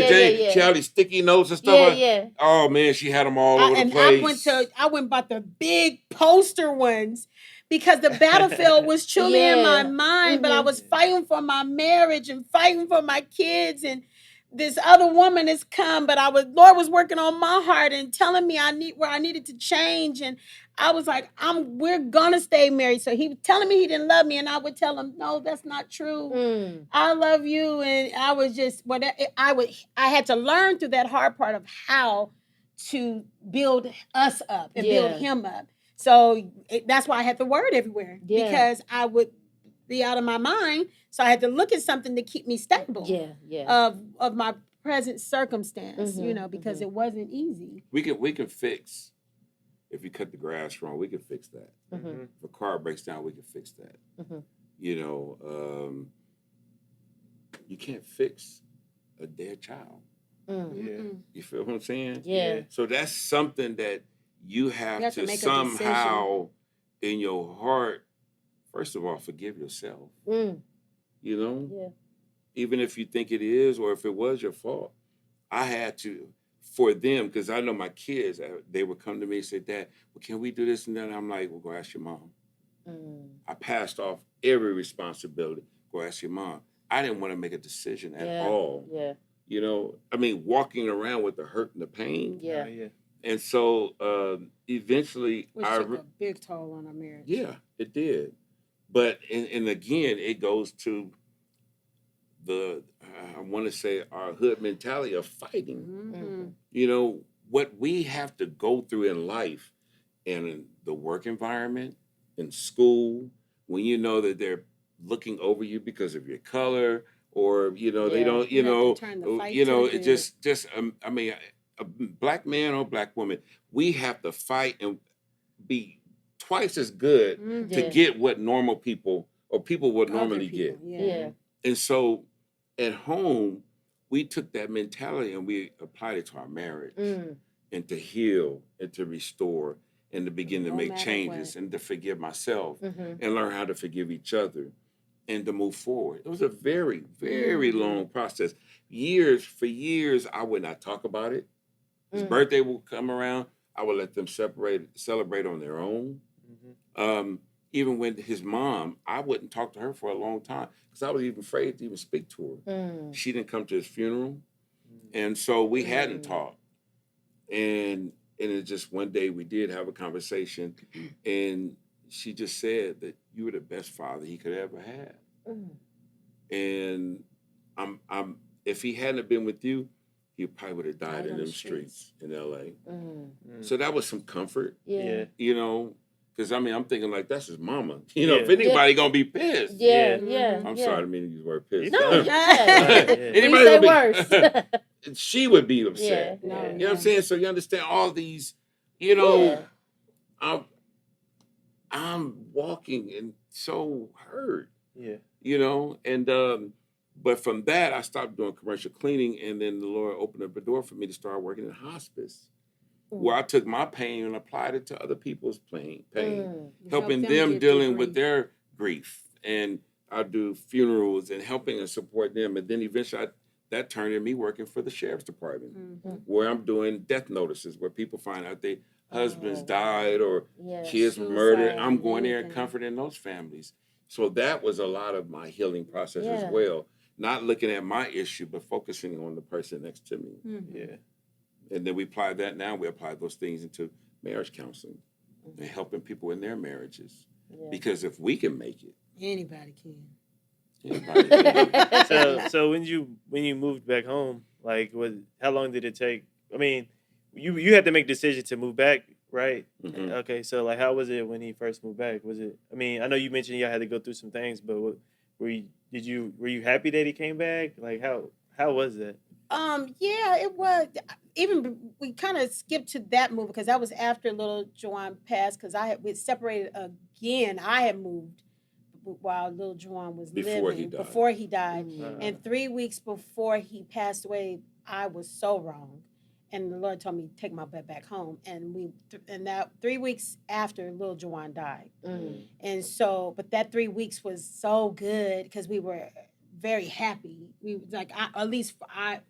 Jane. She had these sticky notes and stuff. Oh man, she had them all over the place. I went and bought the big poster ones because the battlefield was truly in my mind. But I was fighting for my marriage and fighting for my kids, and this other woman has come, but Lord was working on my heart and telling me where I needed to change. And I was like, we're gonna stay married. So he was telling me he didn't love me, and I would tell him, "No, that's not true. I love you." And I was just I had to learn through that hard part of how to build us up and build him up. So that's why I had the word everywhere, because I would be out of my mind. So I had to look at something to keep me stable. Of my present circumstance, because it wasn't easy. We can fix. If you cut the grass wrong, we can fix that. If a car breaks down, we can fix that. You can't fix a dead child. You feel what I'm saying? Yeah. So that's something that you have to somehow in your heart first of all, forgive yourself. Mm. You know, Yeah. even if you think it is or if it was your fault. I had to, for them, because I know my kids, they would come to me and say, Dad, well, can we do this and that? I'm like, well, go ask your mom. Mm. I passed off every responsibility. Go ask your mom. I didn't want to make a decision at all. Yeah. You know, I mean, walking around with the hurt and the pain. Yeah. Yeah. And so eventually, Which took a big toll on our marriage. yeah, it did. But, and again, it goes to I want to say our hood mentality of fighting. Mm-hmm. You know, what we have to go through in life and in the work environment, in school, when you know that they're looking over you because of your color, or, you know, they Yeah. don't, You have to turn the fight you to know, the it good. just, I mean, a black man or black woman, we have to fight and be twice as good Mhm. to Yeah. get what normal people or people would Other normally people, get. Yeah. And so at home, we took that mentality and we applied it to our marriage Mm. and to heal and to restore and to begin to No make matter changes what. and to forgive myself Mm-hmm. and learn how to forgive each other and to move forward. It was a very, very long process. For years, I would not talk about it. His birthday would come around, I would let them celebrate on their own. Mm-hmm. Even with his mom, I wouldn't talk to her for a long time because I was even afraid to even speak to her. Mm. She didn't come to his funeral, and so we hadn't talked. And it just one day we did have a conversation, and she just said that you were the best father he could ever have. Mm. And I'm if he hadn't have been with you, he probably would have died in them streets in LA. Mm. So that was some comfort, Yeah. you know, because I mean I'm thinking like that's his mama. You know, Yeah. if anybody gonna be pissed. Yeah. Mhm. Yeah. I'm yeah. sorry to mean to use the word pissed. No. Yeah. Yeah. We Anybody say gonna be worse. she would be upset. Yeah. No, You know what I'm saying? So you understand all these, you know, Yeah. I'm walking and so hurt, Yeah. you know, and but from that I stopped doing commercial cleaning, and then the Lord opened up a door for me to start working in hospice, where I took my pain and applied it to other people's pain, Mm. helping Help them get through dealing with grief. their grief, and I do funerals and helping and support them, and then eventually that turned into me working for the sheriff's department, Mhm. where I'm doing death notices, where people find out their husbands Oh, wow. died or Yeah. kids were murdered. Suicide, I'm going there and anything. comforting those families. So that was a lot of my healing process as Yeah. well. Not looking at my issue, but focusing on the person next to me. Mhm. Yeah. And then we apply that now. We apply those things into marriage counseling and helping people in their marriages. Yeah. Because if we can make it, Anybody can. anybody can. So when you moved back home, like how long did it take? I mean, you had to make a decision to move back, right? Mhm. Okay, so like how was it when he first moved back? Was it? I mean, I know you mentioned y'all had to go through some things, but were you happy that he came back? Like how was that? Yeah, it was. We kind of skipped to that move because that was after little Jajuan passed. Because we separated again. I had moved while little Jajuan was Before living. he died. Before he died, Mm. and 3 weeks before he passed away, I was so wrong, and the Lord told me to take my butt back home. And that 3 weeks after little Jajuan died, Mm. and so, but that 3 weeks was so good because we were very happy. We like,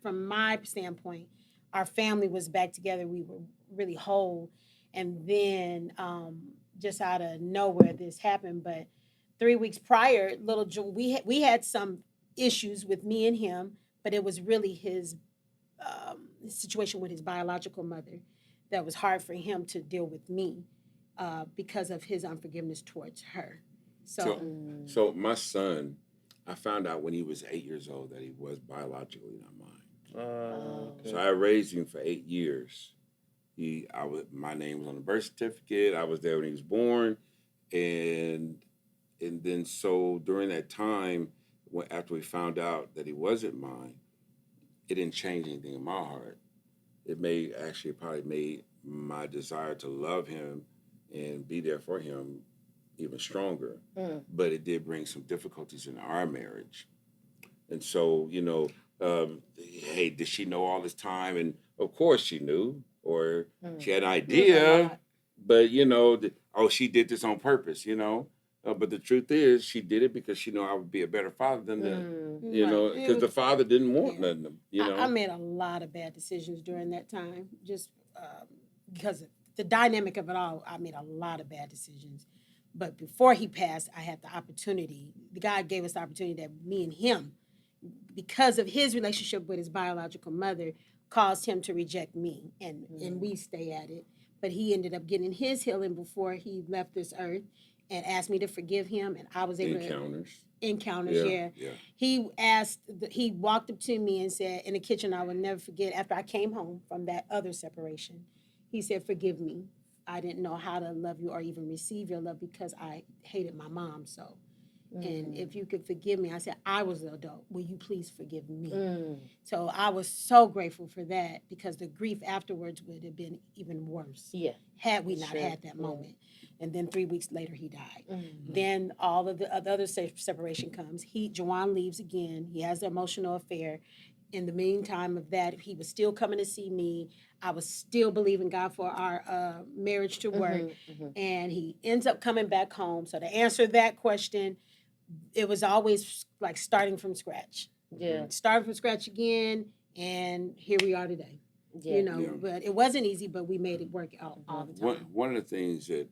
from my standpoint, our family was back together. We were really whole, and then just out of nowhere, this happened. But 3 weeks prior, we had some issues with me and him, but it was really his situation with his biological mother that was hard for him to deal with me because of his unforgiveness towards her. So my son, I found out when he was 8 years old that he was biologically not mine. Okay. So I raised him for 8 years. My name was on the birth certificate. I was there when he was born, and then so during that time, after we found out that he wasn't mine, it didn't change anything in my heart. It probably made my desire to love him and be there for him even stronger. Mm. But it did bring some difficulties in our marriage. And so, hey, did she know all this time? And of course she knew, or she had an idea, but she did this on purpose, But the truth is, she did it because she knew I would be a better father than the, Right. because the father didn't want Yeah. nothing, I made a lot of bad decisions during that time, just because of the dynamic of it all. I made a lot of bad decisions. But before he passed, I had the opportunity. God gave us the opportunity that me and him, because of his relationship with his biological mother, caused him to reject me, and we stay at it. But he ended up getting his healing before he left this earth, and asked me to forgive him, and I was able to encounters. Yeah. He walked up to me and said in the kitchen, I will never forget, after I came home from that other separation, he said, forgive me. I didn't know how to love you or even receive your love because I hated my mom so. And if you could forgive me, I said, I was the adult. Will you please forgive me? So I was so grateful for that, because the grief afterwards would have been even worse. Yeah. Had we not had that moment. And then 3 weeks later, he died. Then all of the other separation comes. Jajuan leaves again. He has an emotional affair. In the meantime of that, he was still coming to see me. I was still believing God for our marriage to work. And he ends up coming back home. So to answer that question, it was always like starting from scratch. Yeah. Starting from scratch again, and here we are today. Yeah. But it wasn't easy, but we made it work out all the time. One of the things that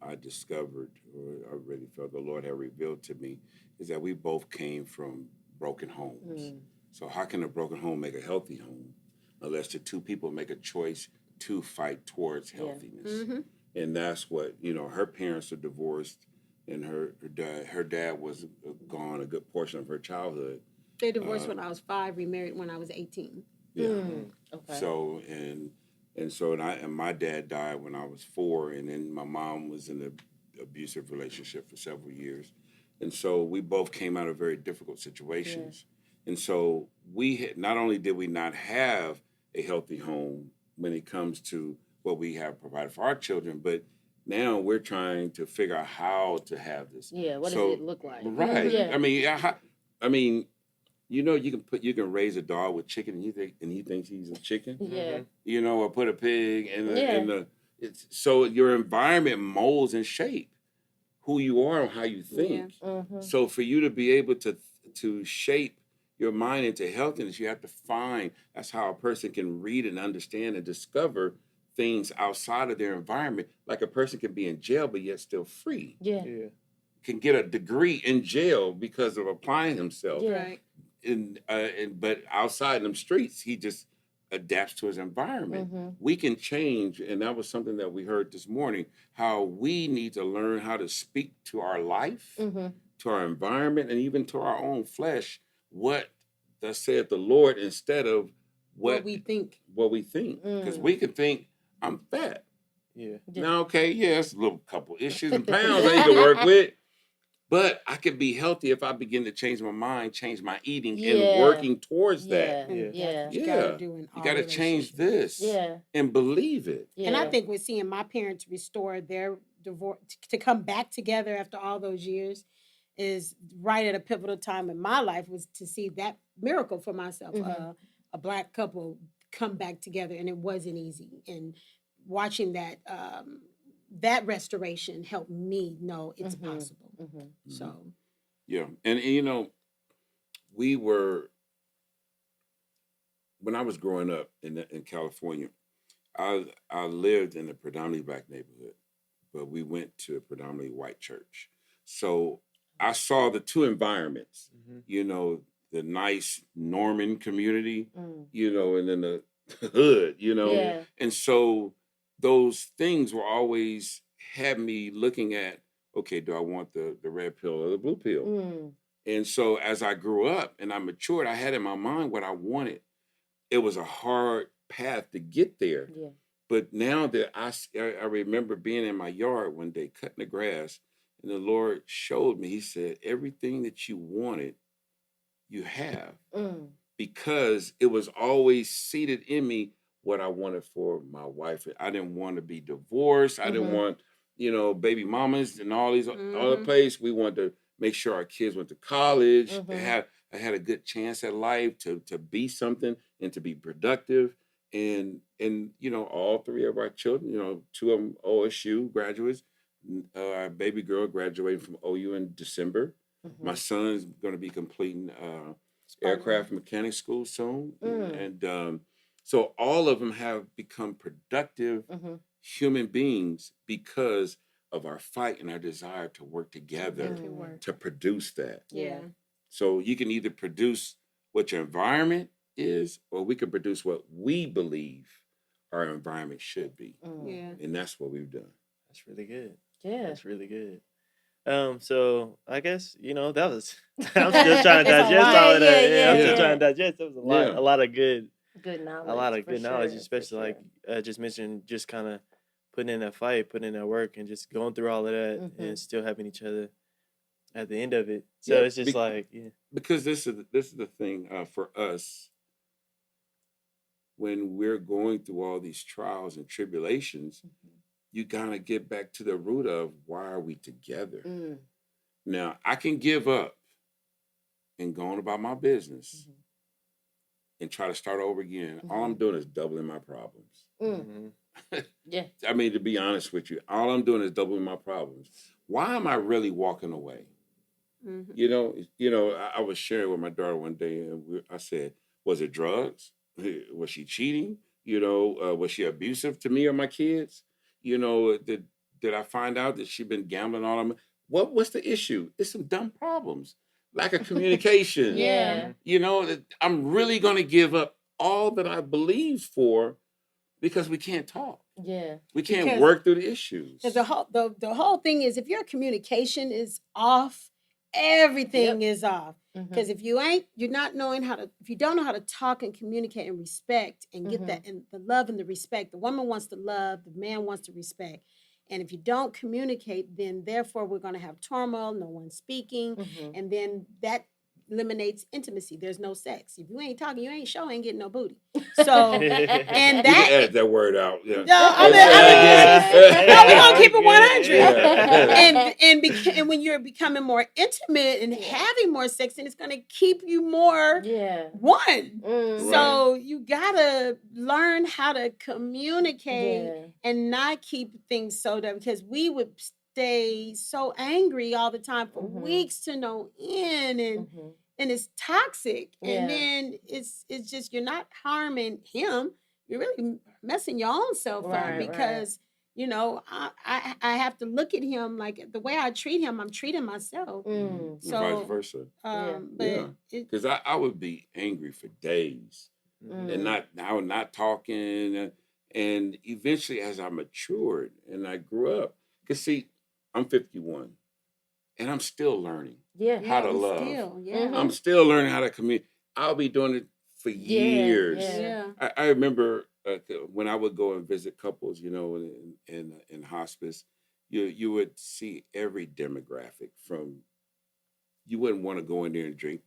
I discovered, or I really felt the Lord had revealed to me, is that we both came from broken homes. So how can a broken home make a healthy home unless the two people make a choice to fight towards healthiness? And that's what, her parents are divorced, and her dad was gone a good portion of her childhood. They divorced when I was 5, remarried when I was 18. Yeah. Okay. So and my dad died when I was 4, and then my mom was in an abusive relationship for several years, and so we both came out of very difficult situations. And so not only did we not have a healthy home when it comes to what we have provided for our children, but now we're trying to figure out how to have this. Yeah. What does it look like? Right. Yeah. I mean, you can raise a dog with chicken, and he thinks he's a chicken. Yeah. Or put a pig so your environment molds and shape who you are and how you think. So for you to be able to shape your mind into healthiness, you have to find. That's how a person can read and understand and discover things outside of their environment. Like a person can be in jail but yet still free. Yeah. Can get a degree in jail because of applying himself. Yeah. Right. But outside in them streets, he just adapts to his environment. We can change, and that was something that we heard this morning, how we need to learn how to speak to our life, to our environment, and even to our own flesh, what thus saith the Lord, instead of what we think. Because we can think, I'm fat. Yeah. Now, okay, it's a little couple issues and pounds I need to work with. But I could be healthy if I begin to change my mind, change my eating, and working towards that. You got to change this and believe it. And I think we're seeing my parents restore their divorce, to come back together after all those years, is right at a pivotal time in my life, was to see that miracle for myself. A Black couple come back together, and it wasn't easy. And watching that that restoration helped me know it's possible. So and we were, when I was growing up in California, I lived in a predominantly Black neighborhood, but we went to a predominantly white church. So I saw the two environments, the nice Norman community, and then the hood, and so those things were always had me looking at, okay, do I want the red pill or the blue pill? And so as I grew up and I matured, I had in my mind what I wanted. It was a hard path to get there. But now that I remember being in my yard one day, cutting the grass, and the Lord showed me, he said, everything that you wanted, you have. Because it was always seated in me what I wanted for my wife. I didn't want to be divorced. I didn't want, baby mamas and all these other places. We wanted to make sure our kids went to college. I had a good chance at life to be something and to be productive. And all 3 of our children, 2 of them OSU graduates, Our baby girl graduating from OU in December. Mhm. My son's going to be completing aircraft mechanic school soon. And so all of them have become productive Mhm. human beings because of our fight and our desire to work together Make it work. to produce that. Yeah. So you can either produce what your environment is, or we can produce what we believe our environment should be. Yeah. And that's what we've done. That's really good. Yeah. That's really good. So I guess that was. I'm still trying to It's a digest lot. all of that. Yeah, I'm still yeah. trying to digest. There was a lot, Yeah. a lot of good, Good knowledge. a lot of for good knowledge, sure, for especially sure. like just mentioned, just kind of putting in that fight, putting in that work, and just going through all of that, Mhm. and still having each other at the end of it. So Yeah, it's just like, because this is the thing for us when we're going through all these trials and tribulations. You gotta get back to the root of why are we together. Mm. Now I can give up and go on about my business and try to start over again. All I'm doing is doubling my problems. Mm. Yeah. I mean, to be honest with you, all I'm doing is doubling my problems. Why am I really walking away? Mhm. You know. I was sharing with my daughter one day, and I said, "Was it drugs? Was she cheating? Was she abusive to me or my kids? Did I find out that she'd been gambling all of them? What's the issue? It's some dumb problems, lack of communication. Yeah. That I'm really going to give up all that I believe for because we can't talk. Yeah. We can't Because- work through the issues. Because the whole thing is, if your communication is off, everything is off. Mhm. Because if you don't know how to talk and communicate and respect and get that and the love and the respect, the woman wants to love, the man wants to respect. And if you don't communicate, then therefore we're going to have turmoil, no one speaking, Mhm. and then that eliminates intimacy. There's no sex. If you ain't talking, you ain't getting no booty. So and You can that edit that word out. Yeah. no, we're gonna keep it 100. Yeah. And when you're becoming more intimate and having more sex, then it's gonna keep you more one. Mm. So you gotta learn how to communicate Yeah. and not keep things so dark, because we would stay so angry all the time for weeks to no end, and it's toxic. And then it's just, you're not harming him, you're really messing your own self up, because I have to look at him like the way I treat him, I'm treating myself. Mm. So vice versa. but Because I would be angry for days and not talking. And eventually, as I matured and I grew up, because see, I'm 51 and I'm still learning how to love. I'm still learning how to communicate. I'll be doing it for years. I remember when I would go and visit couples, in hospice, you would see every demographic. From you wouldn't want to go in there and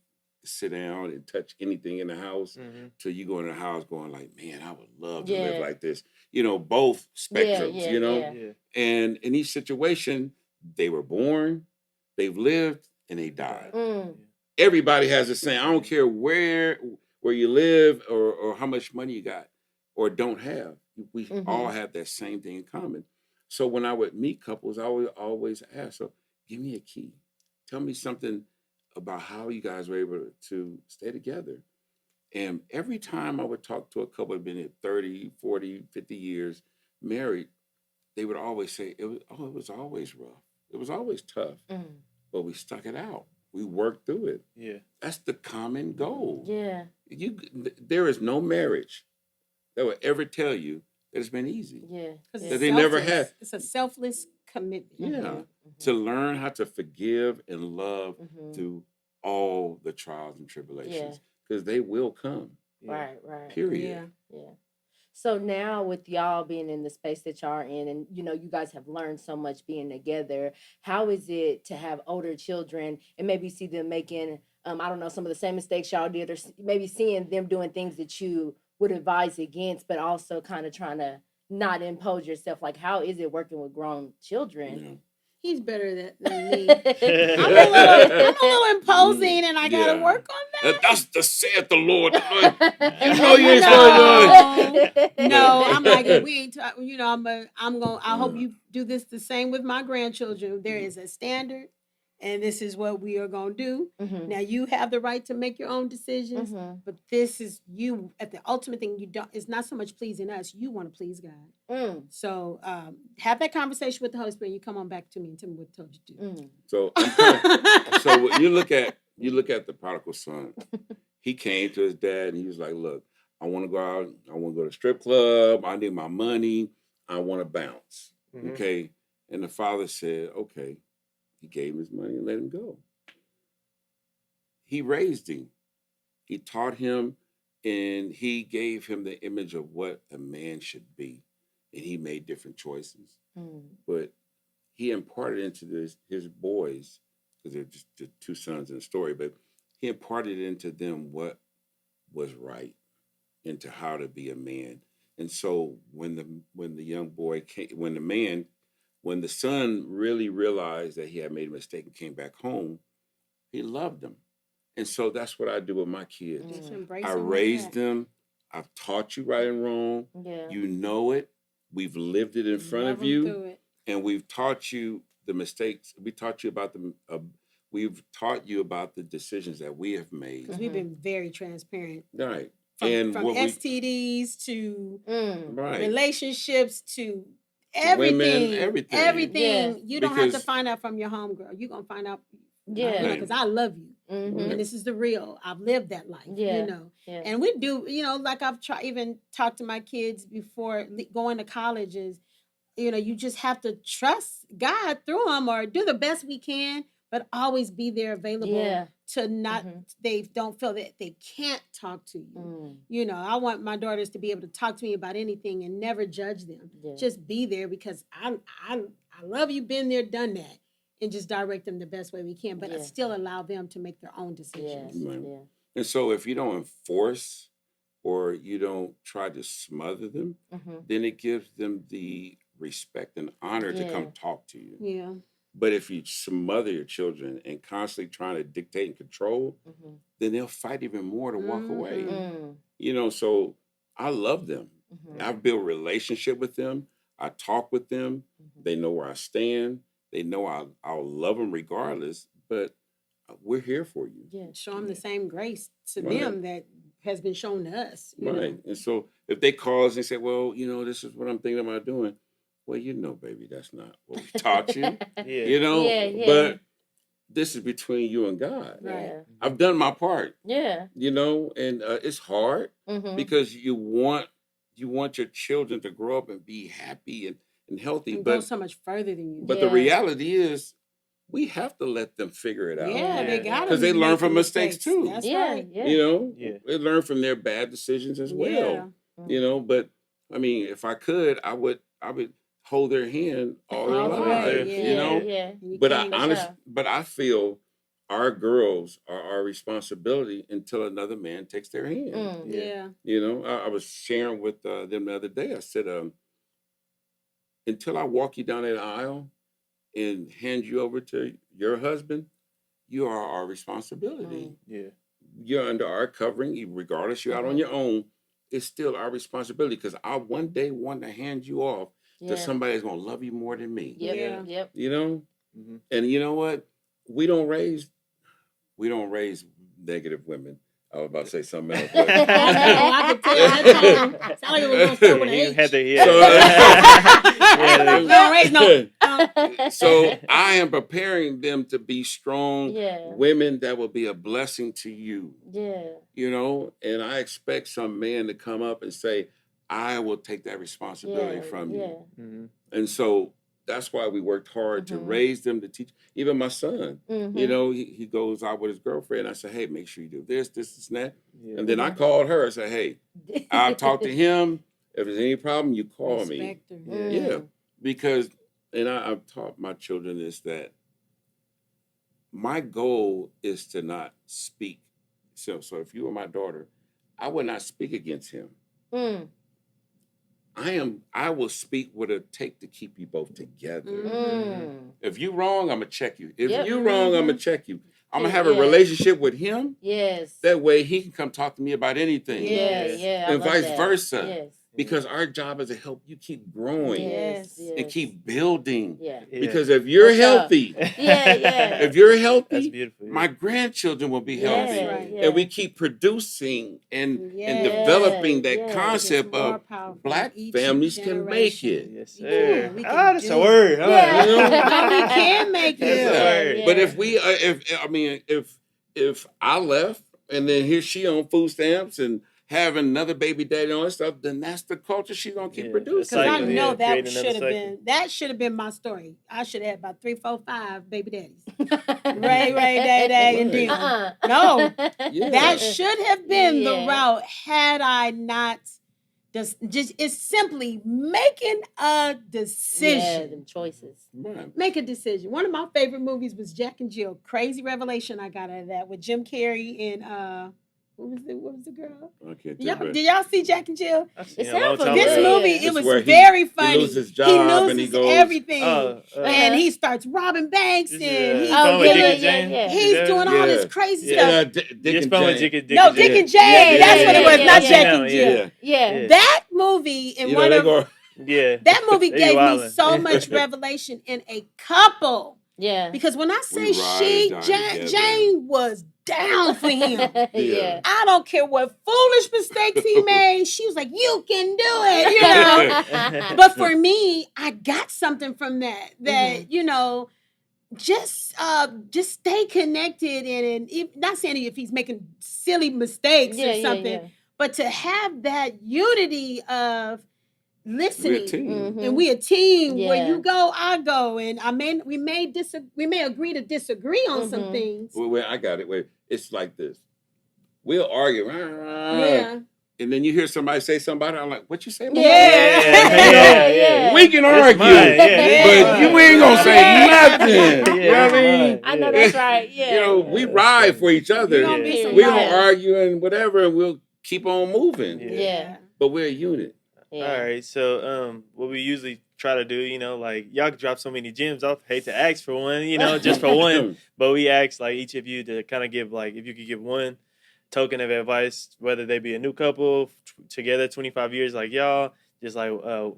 sit down and touch anything in the house, till you go in the house going like, man, I would love to live like this. Both spectrums. And in each situation, they were born, they've lived, and they died. Everybody has the same. I don't care where you live or how much money you got or don't have. We all have that same thing in common. So when I would meet couples, I would always ask, so give me a key. Tell me something about how you guys were able to stay together. And every time I would talk to a couple who'd been at 30, 40, 50 years married, they would always say, it was always rough. It was always tough. But we stuck it out. We worked through it. Yeah. That's the common goal. Yeah. There is no marriage that will ever tell you that it's been easy. Yeah. That they never had. It's a selfless commitment. Yeah. To learn how to forgive and love through all the trials and tribulations. Because they will come. Right. Period. Yeah. So now with y'all being in the space that y'all are in, and you guys have learned so much being together, how is it to have older children and maybe see them making, I don't know, some of the same mistakes y'all did, or maybe seeing them doing things that you would advise against, but also kind of trying to not impose yourself? Like, how is it working with grown children? Yeah. He's better than me. I'm a little imposing, and I gotta work on that. That's the saith the Lord. You No, I'm like, and we ain't, I hope you do this the same with my grandchildren. There is a standard, and this is what we are going to do. Mhm. Now, you have the right to make your own decisions, Mhm. but this is you. At the ultimate thing, you don't. It's not so much pleasing us. You want to please God. Mm. So have that conversation with the Holy Spirit. You come on back to me and tell me what I told you to do. Mm. So you look at the prodigal son. He came to his dad and he was like, "Look, I want to go out. I want to go to the strip club. I need my money. I want to bounce." Mhm. Okay, and the father said, "Okay." He gave him his money and let him go. He raised him. He taught him, and he gave him the image of what a man should be. And he made different choices. Mm. But he imparted into his boys, because they're just the two sons in the story, but he imparted into them what was right, into how to be a man. And so when the young boy came, when the son really realized that he had made a mistake and came back home, he loved them. And so that's what I do with my kids. Just embrace I them raised like that. them. I've taught you right and wrong. Yeah. You know it. We've lived it in front Love of 'em you. through it. And we've taught you the mistakes. We taught you about we've taught you about the decisions that we have made. Because we've been very transparent. Right. From what STDs to right. relationships to everything. Women, everything. Everything. Yeah. You don't have to Because- find out from your homegirl. You're going to find out. Yeah. Because I love you. Mhm. And this is the real. I've lived that life. Yeah. You know. Yeah. And we do, like I've even talked to my kids before going to colleges. You just have to trust God through them or do the best we can, but always be there available Yeah. to not, they don't feel that they can't talk to you. Mm. I want my daughters to be able to talk to me about anything and never judge them. Yeah. Just be there because I love you, been there, done that, and just direct them the best way we can, but Yeah. still allow them to make their own Yeah. decisions. Right. Yeah. And so if you don't enforce or you don't try to smother them, Mhm. then it gives them the respect and honor to Yeah. come talk to you. Yeah. But if you smother your children and constantly trying to dictate and control, Mhm. then they'll fight even more to walk away. Mm. So I love them. Mhm. I've built relationship with them. I talk with them. Mhm. They know where I stand. They know I'll love them regardless, but we're here for you. Yeah. Show them the same grace to Right. them that has been shown to us. You Right. know? And so if they call us and say, well, this is what I'm thinking about doing. Well, baby, that's not what we taught you. Yeah. Yeah. But this is between you and God. Yeah. I've done my part, Yeah. and it's hard Mhm. because you want your children to grow up and be happy and healthy. And go But so much further than you. but the Yeah. reality is we have to let them figure it out. Yeah, they Yeah. gotta 'Cause they learn make from the mistakes, too. That's Yeah. right. Yeah. Yeah. They learn from their bad decisions as well. Yeah. But I mean, if I could, I would hold their hand all their All the lives. way, Yeah. yeah. Yeah. You But can't- I feel our girls are our responsibility until another man takes their hand. Mm. Yeah. I was sharing with them the other day. I said, until I walk you down that aisle and hand you over to your husband, you are our responsibility. Yeah. You're under our covering, regardless you're out on your own. It's still our responsibility because I one day want to hand you off to Yeah. somebody that's gonna love you more than me. Yep. Yeah. Yep. Mhm. And you know what? We don't raise negative women. I was about to say something else. But I could tell that sound like it was gonna start with an He H. had the We don't raise no. So I am preparing them to be strong Yeah. women that will be a blessing to you. Yeah. And I expect some man to come up and say, I will take that responsibility from Yeah. you. Mhm. And so that's why we worked hard to raise them, to teach. Even my son, Mhm. he goes out with his girlfriend. I say, hey, make sure you do this, and that. Yeah. And then I called her and said, hey, I'll talk to him. If there's any problem, you call me. Respect her. Mm. Yeah, because, and I've taught my children this, that my goal is to not speak. So if you were my daughter, I would not speak against him. Mm. I will speak what it take to keep you both together. Mm. If you wrong, I'm gonna check you. If Yep. you wrong, I'm gonna check you. I'm gonna have Yeah. a relationship with him. Yes. That way he can come talk to me about anything. Yeah. Yeah. I And love vice that. versa. Yes. because our job is to help you keep growing Yes. and keep building. Yeah. Because if you're For sure. healthy, Yeah. if you're That's healthy, beautiful. my grandchildren will be Yes, healthy. right. Yeah. And we keep producing and Yes. developing that Yes. concept It's more of powerful black each families can make generation. it. Yes, Yeah, sir. we can That's do a word. it. Huh? Yeah. You know? No, we can make it. That's a Yeah. word. But if we, if I left and then here she on food stamps and having another baby daddy on and stuff, then that's the culture she's gonna keep Yeah, producing. Because I Cycle, know yeah, that create another should have been my story. I should have had about 3, 4, 5 baby daddies. Ray, Day, and Right. them. No, Yeah. that should have been the Yeah. route had I not just it's simply making a Yeah, decision. them choices. Right. Make a decision. One of my favorite movies was Jack and Jill. Crazy revelation I got out of that with Jim Carrey and what was the girl? I can't Y'all, tell you. did y'all see Jack and Jill? I've seen It it a long sounds time familiar. This ago. movie, Yeah. it It's was where very funny. loses his job and he goes- everything. Uh-huh. And he starts robbing banks This and is, he's Oh, Fun with yeah, Dick yeah, and Jane? yeah. he's doing all this Yeah. crazy Yeah. stuff. Dick Yes, and Fun with Jane. Dick No, Dick and Jane. Yeah, That's what it was, yeah, not yeah. Jack and Jill. Yeah. Yeah. Yeah. That movie in You know, one they of go, Yeah. that movie They gave me wildin'. so much revelation in a couple. Yeah. Because when I say We ride and die together. Jane was down for him. Yeah. I don't care what foolish mistakes he made. She was like, "You can do it," you know. But for me, I got something from that. Mm-hmm. You know, just stay connected and if, not saying if he's making silly mistakes or something, but to have that unity of listening. we're a team. Mhm. And we a team where Yeah. you go, I go, and we may agree to disagree on some Mhm. things. Wait, I got it. Wait, it's like this. We'll argue. Yeah. And then you hear somebody say something, I'm like, what you say? Yeah. Yeah. We can It's argue, mine, yeah. but you ain't gonna say Yeah. nothing. You know what I mean? I know that's right. Yeah. You know, we ride for each other. You're gonna be Yeah. some We don't riots. argue and whatever, and we'll keep on moving. Yeah. But we're a unit. Yeah. All right, so what we usually try to do, you know, like y'all drop so many gems off. Hate to ask for one, you know, just for one, but we ask like each of you to kind of give like if you could give one token of advice, whether they be a new couple together 25 years like y'all, just like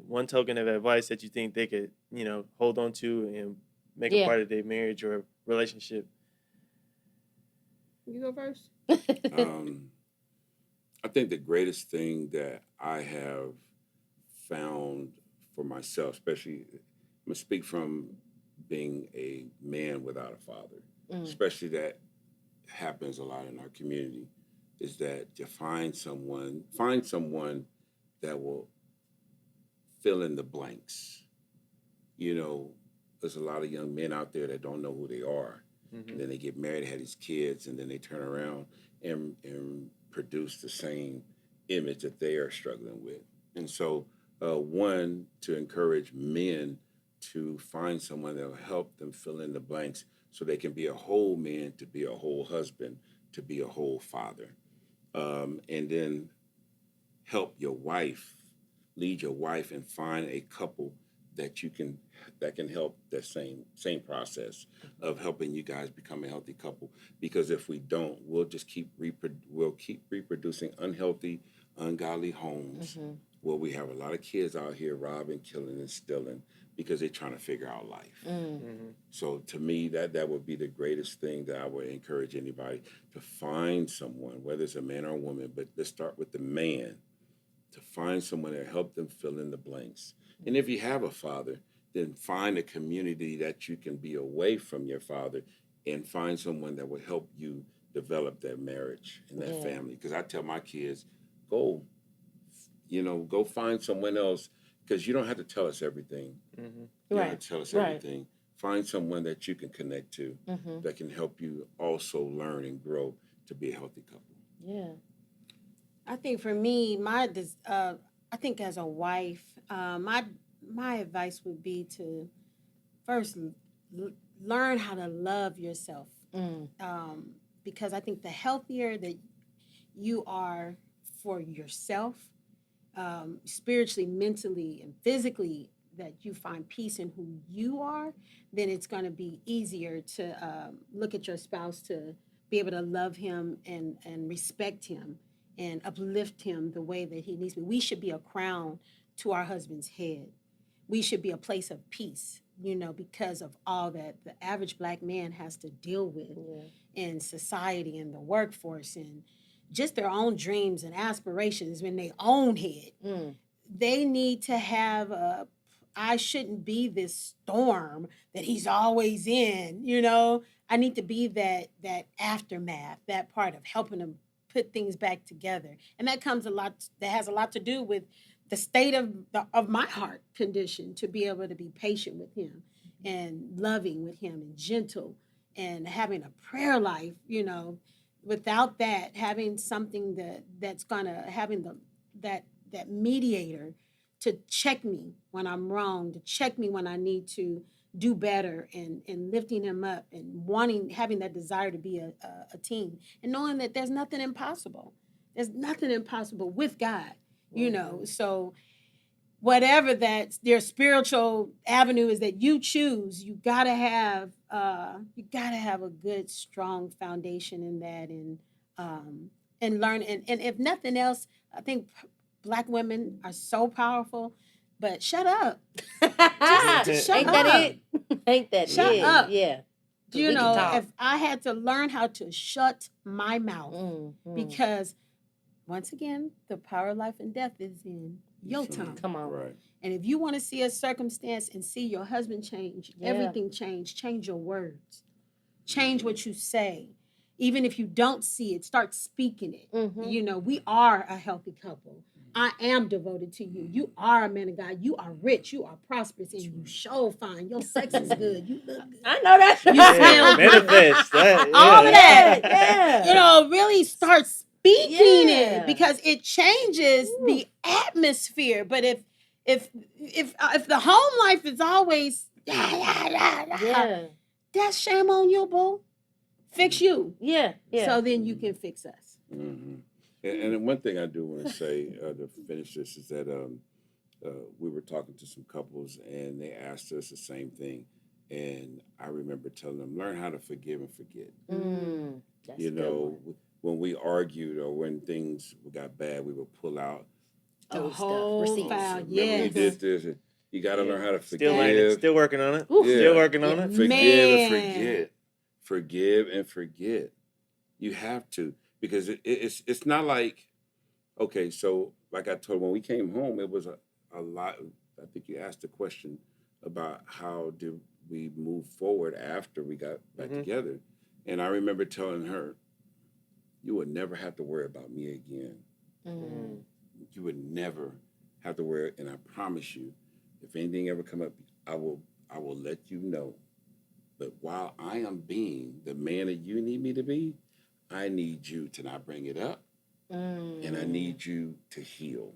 one token of advice that you think they could, you know, hold on to and make a part of their marriage or relationship. You go first. I think the greatest thing that I have found for myself, especially, I'm gonna speak from being a man without a father, especially that happens a lot in our community, is that to find someone that will fill in the blanks. You know, there's a lot of young men out there that don't know who they are. Mm-hmm. And then they get married, have these kids, and then they turn around and produce the same image that they are struggling with. And so, one, to encourage men to find someone that will help them fill in the blanks so they can be a whole man, to be a whole husband, to be a whole father. And then help your wife, lead your wife and find a couple that can help that same process of helping you guys become a healthy couple. Because if we don't, we'll just keep reproducing unhealthy, ungodly homes where we have a lot of kids out here robbing, killing, and stealing because they're trying to figure out life. So to me, that would be the greatest thing that I would encourage anybody to find someone, whether it's a man or a woman, but let's start with the man, to find someone that help them fill in the blanks. And if you have a father, then find a community that you can be away from your father and find someone that will help you develop that marriage and that family. Because I tell my kids, go find someone else, because you don't have to tell us everything. You don't have to tell us everything. Find someone that you can connect to that can help you also learn and grow to be a healthy couple. Yeah. I think for me, I think as a wife, my advice would be to first learn how to love yourself. Because I think the healthier that you are for yourself, spiritually, mentally, and physically, that you find peace in who you are, then it's going to be easier to look at your spouse to be able to love him and respect him and uplift him the way that he needs to be. We should be a crown to our husband's head. We should be a place of peace, because of all that the average Black man has to deal with in society and the workforce and just their own dreams and aspirations in their own head. They need to have I shouldn't be this storm that he's always in, I need to be that aftermath, that part of helping him put things back together. And that has a lot to do with the state of my heart condition, to be able to be patient with him and loving with him and gentle and having a prayer life, without that, having something that's gonna having that mediator to check me when I'm wrong, to check me when I need to do better, and lifting him up and having that desire to be a team, and knowing that there's nothing impossible. There's nothing impossible with God, so whatever their spiritual avenue is that you choose, you gotta have a good, strong foundation in that, and learn. And if nothing else, I think Black women are so powerful. But shut up. Just shut Ain't up. that it? Ain't that Shut it? up. Yeah. If I had to learn how to shut my mouth, because once again, the power of life and death is in your tongue. Come on. Right. And if you want to see a circumstance and see your husband change, everything change your words. Change what you say. Even if you don't see it, start speaking it. We are a healthy couple. I am devoted to you. You are a man of God. You are rich. You are prosperous. And you show fine. Your sex is good. You look good. I know that's You smell good. Manifest that. All of that. Yeah. Really start speaking Yeah. it, because it changes the atmosphere. But if the home life is always Yeah. that's shame on you, boo. Fix you. Yeah. So then you can fix us. Mm-hmm. And one thing I do want to say to finish this is that we were talking to some couples and they asked us the same thing. And I remember telling them, learn how to forgive and forget. That's a good one. When we argued or when things got bad, we would pull out The Old whole stuff. Receipts. file. Remember Yes. we did this. You got to learn how to forgive. Still learning. Still working on it. Ooh. Still working on it. Forgive Man. and forget. Forgive and forget. You have to, because it's not like, okay, so like I told, when we came home, it was a lot. I think you asked the question about how did we move forward after we got back together. And I remember telling her, you would never have to worry about me again. You would never have to worry. And I promise you, if anything ever come up, I will let you know. But while I am being the man that you need me to be, I need you to not bring it up. And I need you to heal.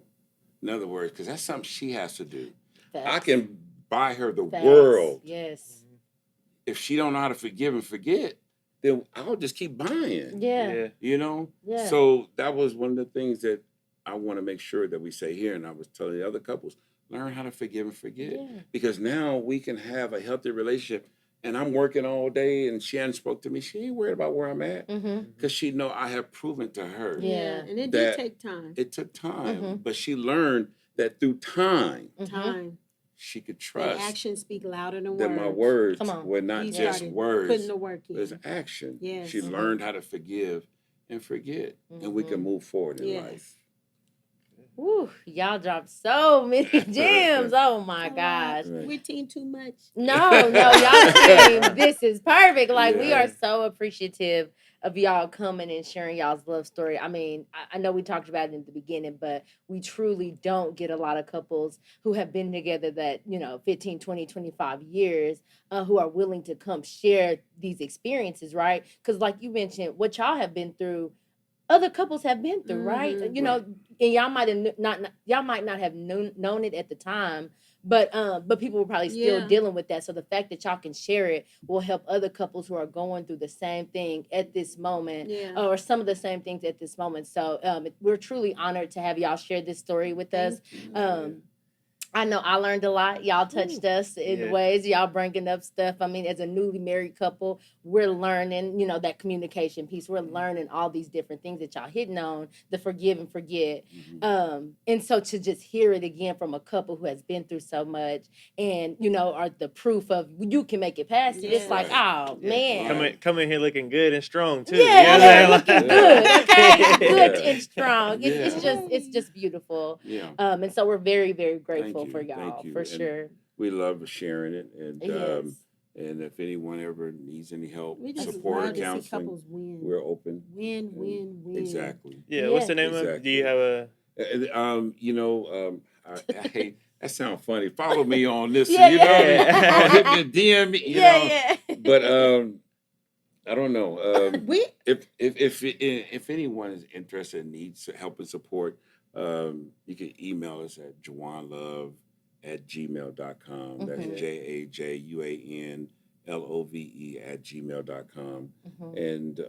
In other words, because that's something she has to do. Facts. I can buy her the Facts. world. Yes. If she don't know how to forgive and forget, then I'll just keep buying. Yeah. Yeah. So that was one of the things that I want to make sure that we say here. And I was telling the other couples, learn how to forgive and forget. Yeah. Because now we can have a healthy relationship. And I'm working all day and she hadn't spoke to me. She ain't worried about where I'm at. Because she know I have proven to her. Yeah. And it did take time. It took time. But she learned that through time, she could That trust actions speak louder than that words. my words Come on. were not He just started words. putting the work in. There's action. Yes. She learned how to forgive and forget. And we can move forward in Yes. life. Woo, y'all dropped so many gems. Oh my gosh. Right. We're team too much. No, y'all team, this is perfect. Like, we Yeah. are so appreciative of y'all coming and sharing y'all's love story. I mean, I know we talked about it in the beginning, but we truly don't get a lot of couples who have been together that, 15, 20, 25 years, who are willing to come share these experiences, right? Because like you mentioned, what y'all have been through, other couples have been through, right? Right. And y'all might not have known it at the time, but people were probably still dealing with that. So the fact that y'all can share it will help other couples who are going through the same thing at this moment, or some of the same things at this moment. So we're truly honored to have y'all share this story with us. I know I learned a lot. Y'all touched us in ways. Y'all bringing up stuff. I mean, as a newly married couple, we're learning, that communication piece. We're learning all these different things that y'all hitting on, the forgive and forget. And so to just hear it again from a couple who has been through so much and, are the proof of you can make it past it. It's like, oh, man. Come in here looking good and strong, too. Yeah, looking good, okay? Good and strong. It's just beautiful. Yeah. And so we're very, very grateful for y'all, for sure. We love sharing it, and Yes. and if anyone ever needs any help, We just support, love or to see counseling, couples win. we're open. Win. Exactly. Yeah. What's the name of it? Do you have a? I hate that sounds funny. Follow me on this, Yeah, hit me, DM me, Yeah. But I don't know. We If anyone is interested and needs help and support, you can email us at jajuanlove@gmail.com. That's JAJUANLOVE@gmail.com. And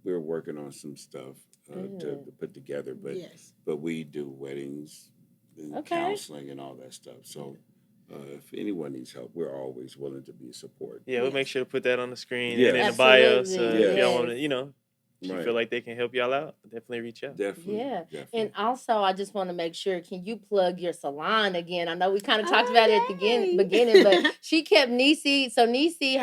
we're working on some stuff to put together, but we do weddings and counseling and all that stuff. So if anyone needs help, we're always willing to be a support. Yeah, we'll make sure to put that on the screen Yes. and in the bio. So Absolutely. if y'all want to, if you Right. feel like they can help y'all out, definitely reach out. Definitely. Yeah. Definitely. And also, I just want to make sure, can you plug your salon again? I know we kind of talked about it at the beginning, but she kept Niecy. So Niecy,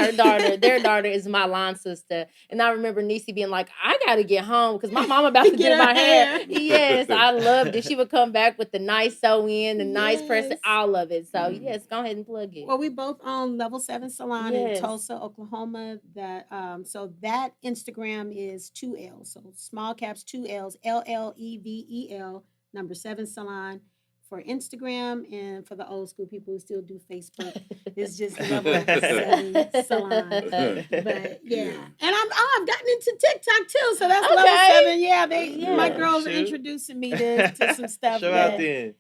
their daughter is my line sister. And I remember Niecy being like, I got to get home because my mama about to do my hair. Yes, I loved it. She would come back with the nice sew-in, the nice person, all of it. So yes, go ahead and plug it. Well, we both own Level 7 Salon Yes. in Tulsa, Oklahoma. So that Instagram is 2L. So small caps 2L's, LLEVEL, number 7 Salon for Instagram, and for the old school people who still do Facebook, it's just Level 7 Salon. But and I've gotten into TikTok too, so that's Level 7. Yeah, my girls are introducing me to some stuff. Show out then.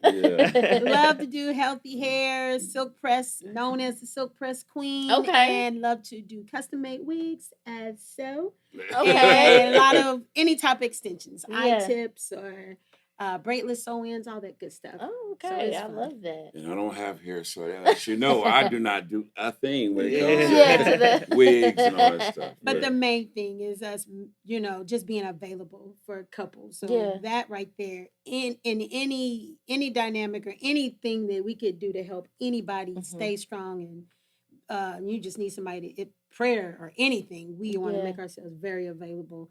Love to do healthy hair, silk press, known as the silk press queen. And love to do custom made wigs as so. And a lot of any type of extensions, eye tips or braidless sew-ins, all that good stuff. Oh, okay. So I love that. And I don't have hair, so as you know, I do not do a thing when it comes to to wigs and all that stuff. But the main thing is us, just being available for couples. So that right there, in any dynamic or anything that we could do to help anybody stay strong, and you just need somebody prayer or anything, we want to make ourselves very available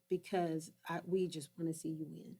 because we just want to see you win.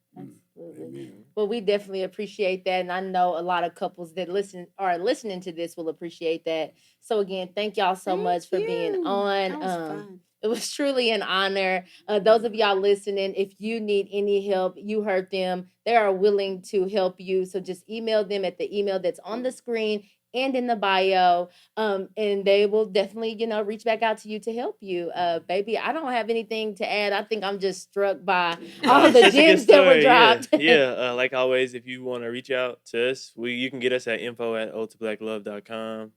Absolutely. Amen. Well, we definitely appreciate that, and I know a lot of couples that are listening to this will appreciate that. So again, thank y'all so much for being on. That was fun. It was truly an honor. Those of y'all listening, if you need any help, you heard them. They are willing to help you. So just email them at the email that's on the screen and in the bio, and they will definitely, reach back out to you to help you. Baby, I don't have anything to add. I think I'm just struck by all the gems that were dropped. Yeah, like always, if you want to reach out to us, you can get us at info@odetoblaklove.com.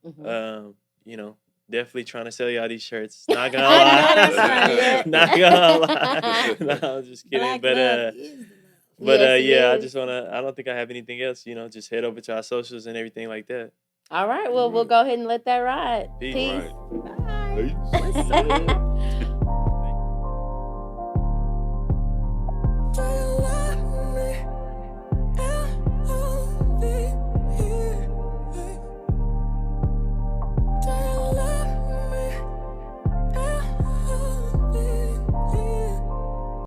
Definitely trying to sell y'all these shirts. Not gonna lie. Not gonna lie. No, I'm just kidding. I just wanna. I don't think I have anything else. Just head over to our socials and everything like that. All right. Well, we'll go ahead and let that ride. Peace. Right. Bye.